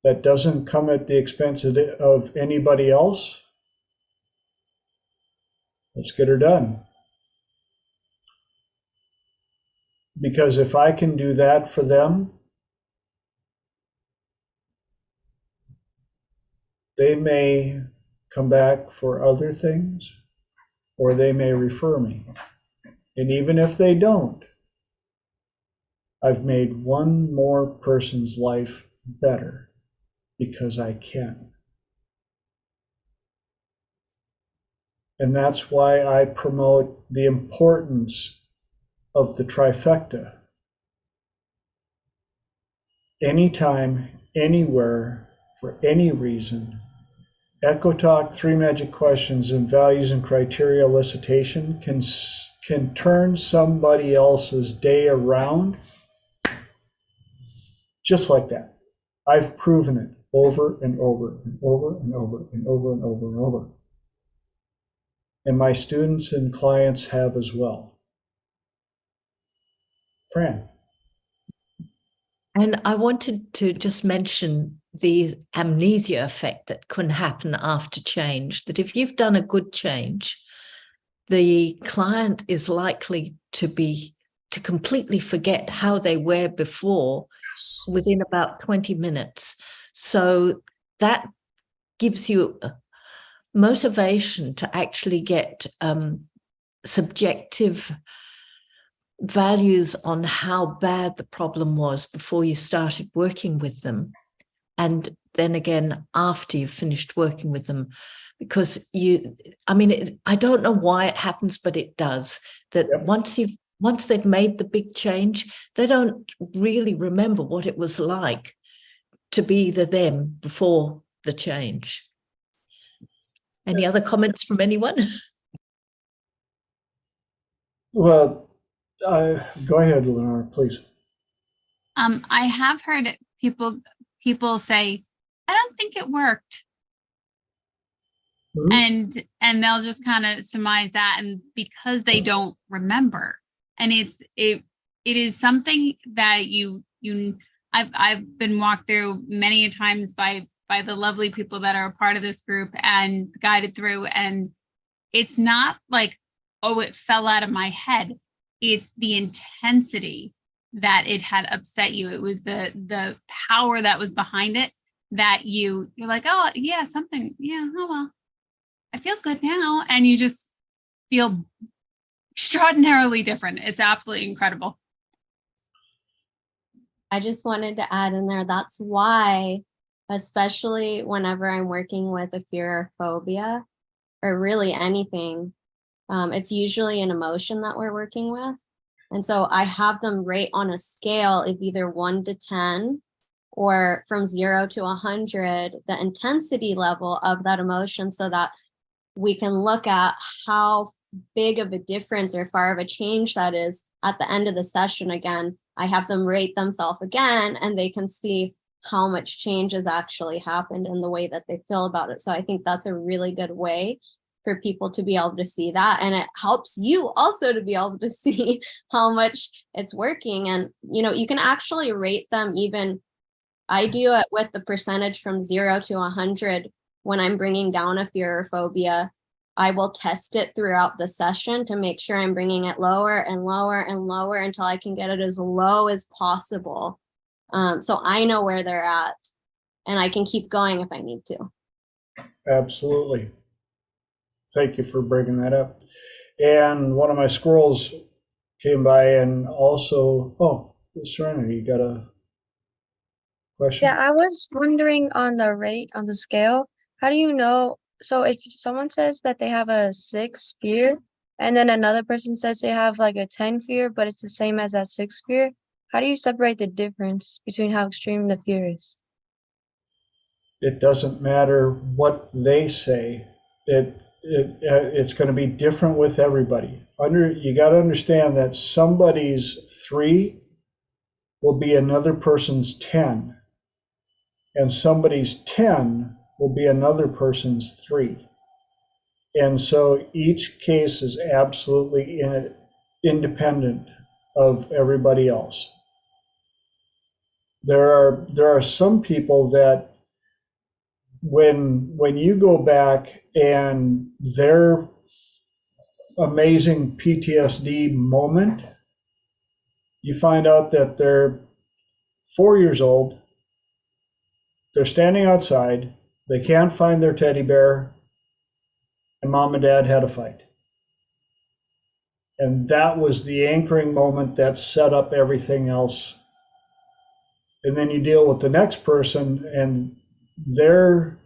that doesn't come at the expense of anybody else, let's get her done. Because if I can do that for them, they may come back for other things, or they may refer me. And even if they don't, I've made one more person's life better because I can. And that's why I promote the importance of the trifecta. Anytime, anywhere, for any reason, Echo Talk, 3 Magic Questions, and Values and Criteria Elicitation can turn somebody else's day around just like that. I've proven it over and over and over and over and over and over and over. And my students and clients have as well. Fran. And I wanted to just mention the amnesia effect that can happen after change, that if you've done a good change, the client is likely to completely forget how they were before within about 20 minutes. So that gives you motivation to actually get subjective values on how bad the problem was before you started working with them. And then again, after you've finished working with them, because I don't know why it happens, but it does, that yep. Once they've made the big change, they don't really remember what it was like to be them before the change. Any other comments from anyone? Well, go ahead, Lenore, please. I have heard people say, I don't think it worked. Mm-hmm. And they'll just kind of surmise that, and because they don't remember. And it is something that I've been walked through many a times by the lovely people that are a part of this group and guided through. And it's not like, oh, it fell out of my head. It's the intensity that it had upset you. It was the power that was behind it that you're like, oh yeah, something, yeah, oh well, I feel good now. And you just feel extraordinarily different. It's absolutely incredible. I just wanted to add in there, that's why, especially whenever I'm working with a fear or phobia, or really anything, it's usually an emotion that we're working with. And so I have them rate on a scale of either 1 to 10 or from 0 to 100, the intensity level of that emotion, so that we can look at how big of a difference or far of a change that is at the end of the session. Again, I have them rate themselves again, and they can see how much change has actually happened in the way that they feel about it. So I think that's a really good way for people to be able to see that. And it helps you also to be able to see how much it's working. And, you know, you can actually rate them even. I do it with the percentage from 0 to 100 when I'm bringing down a fear or phobia. I will test it throughout the session to make sure I'm bringing it lower and lower and lower until I can get it as low as possible. So I know where they're at and I can keep going if I need to. Absolutely. Thank you for bringing that up. And one of my squirrels came by and also, oh, Serenity, you got a question? Yeah, I was wondering on the rate on the scale, how do you know? So if someone says that they have a 6 fear, and then another person says they have like a 10 fear, but it's the same as that 6 fear, how do you separate the difference between how extreme the fear is? It doesn't matter what they say. It's going to be different with everybody. You got to understand that somebody's 3 will be another person's 10, and somebody's 10 will be another person's 3. And so each case is absolutely independent of everybody else. There are some people that when you go back and their amazing PTSD moment, you find out that they're 4 years old, they're standing outside, they can't find their teddy bear, and mom and dad had a fight. And that was the anchoring moment that set up everything else. And then you deal with the next person, and their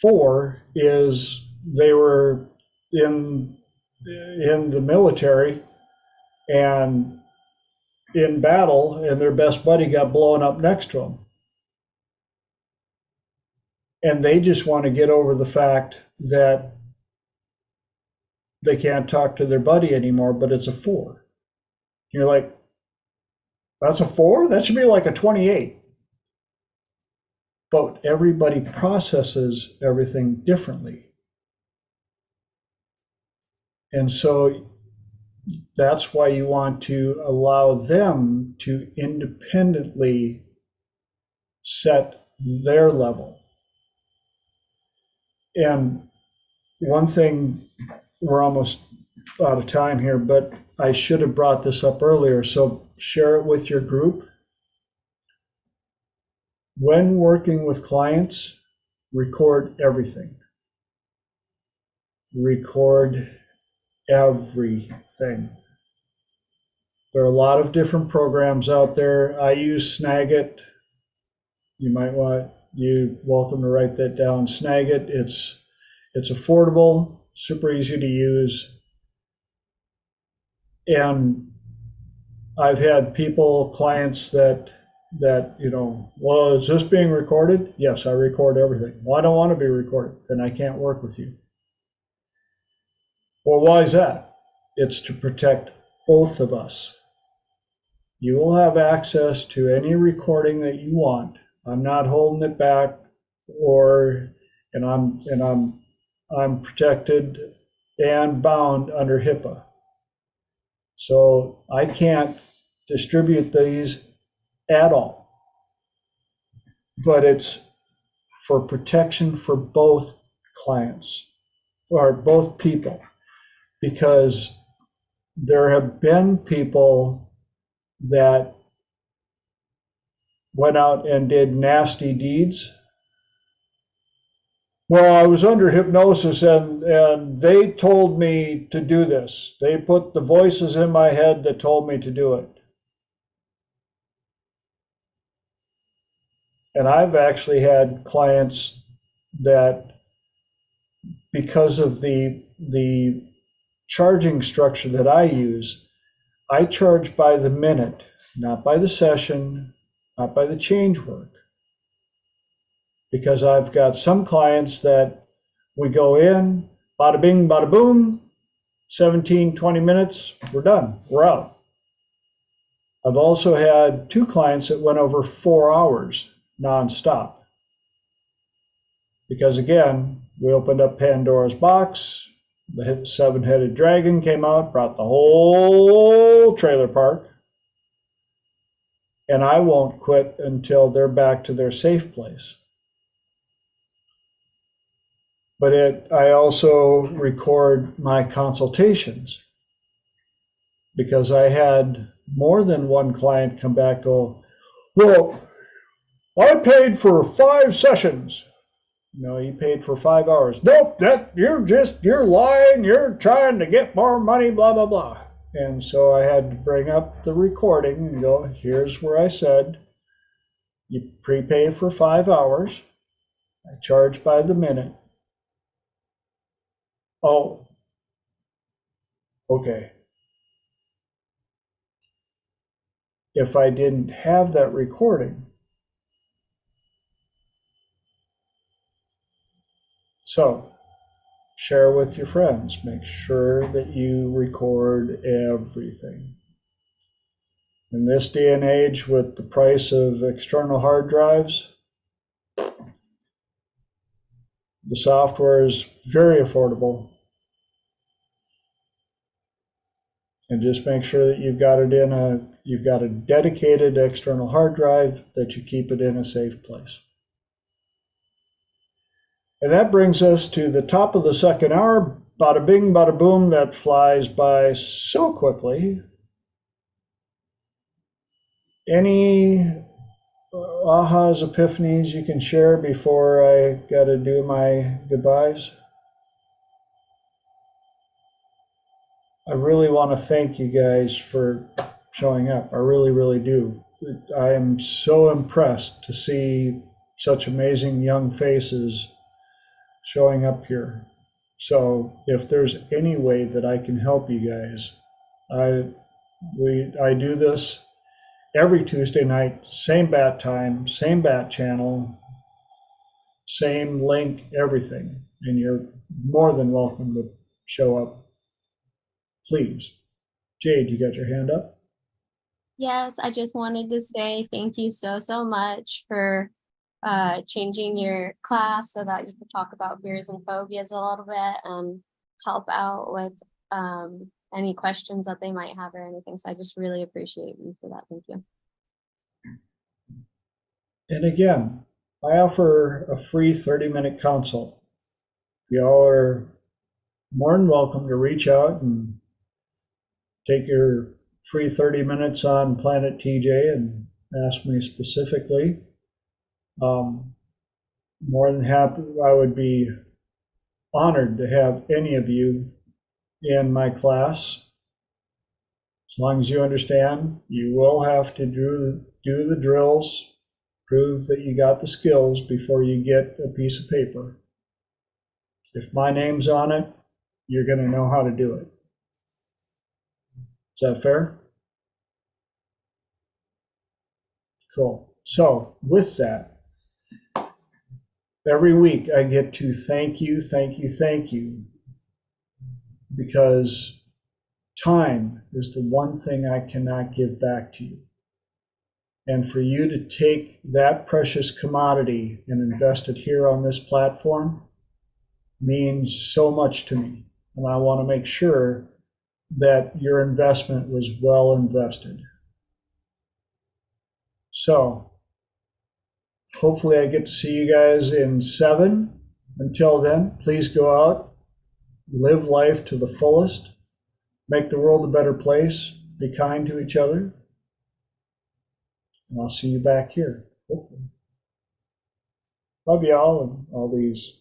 4 is they were in the military and in battle, and their best buddy got blown up next to them. And they just want to get over the fact that they can't talk to their buddy anymore, but it's a 4. You're like, that's a 4? That should be like a 28. But everybody processes everything differently. And so that's why you want to allow them to independently set their level. And one thing, we're almost out of time here, but I should have brought this up earlier, so share it with your group. When working with clients, record everything. Record everything. There are a lot of different programs out there. I use Snagit. You're welcome to write that down. Snagit, it's affordable, super easy to use. And I've had clients that, well, is this being recorded? Yes, I record everything. Well, I don't want to be recorded. Then I can't work with you. Well, why is that? It's to protect both of us. You will have access to any recording that you want. I'm not holding it back, and I'm protected and bound under HIPAA. So I can't distribute these at all. But it's for protection for both clients or both people, because there have been people that went out and did nasty deeds. Well, I was under hypnosis and they told me to do this. They put the voices in my head that told me to do it. And I've actually had clients that, because of the charging structure that I use, I charge by the minute, not by the session, not by the change work. Because I've got some clients that we go in, bada bing, bada boom, 17, 20 minutes, we're done, we're out. I've also had 2 clients that went over 4 hours nonstop. Because again, we opened up Pandora's box, the seven-headed dragon came out, brought the whole trailer park, and I won't quit until they're back to their safe place. But I also record my consultations, because I had more than one client come back and go, well, I paid for 5 sessions. No, you paid for 5 hours. Nope, you're lying, you're trying to get more money, blah, blah, blah. And so I had to bring up the recording and go, here's where I said, you prepay for 5 hours. I charge by the minute. Oh, okay. If I didn't have that recording, so share with your friends. Make sure that you record everything. In this day and age, with the price of external hard drives, the software is very affordable. And just make sure that you've got a dedicated external hard drive, that you keep it in a safe place. And that brings us to the top of the second hour. Bada bing, bada boom, that flies by so quickly. Any ahas, epiphanies you can share before I got to do my goodbyes? I really want to thank you guys for showing up. I really, really do. I am so impressed to see such amazing young faces showing up here. So if there's any way that I can help you guys, I do this every Tuesday night, same bat time, same bat channel, same link, everything. And you're more than welcome to show up. Please. Jade, you got your hand up? Yes, I just wanted to say thank you so much for changing your class so that you could talk about fears and phobias a little bit and help out with any questions that they might have or anything. So I just really appreciate you for that. Thank you. And again, I offer a free 30-minute consult. Y'all are more than welcome to reach out and take your free 30 minutes on Planet TJ and ask me specifically. More than happy, I would be honored to have any of you in my class. As long as you understand, you will have to do the drills, prove that you got the skills before you get a piece of paper. If my name's on it, you're going to know how to do it. Is that fair? Cool. So with that, every week I get to thank you, because time is the one thing I cannot give back to you. And for you to take that precious commodity and invest it here on this platform means so much to me. And I want to make sure that your investment was well invested. So hopefully I get to see you guys in 7. Until then, please go out, live life to the fullest, make the world a better place, be kind to each other, and I'll see you back here, hopefully. Love y'all and all these.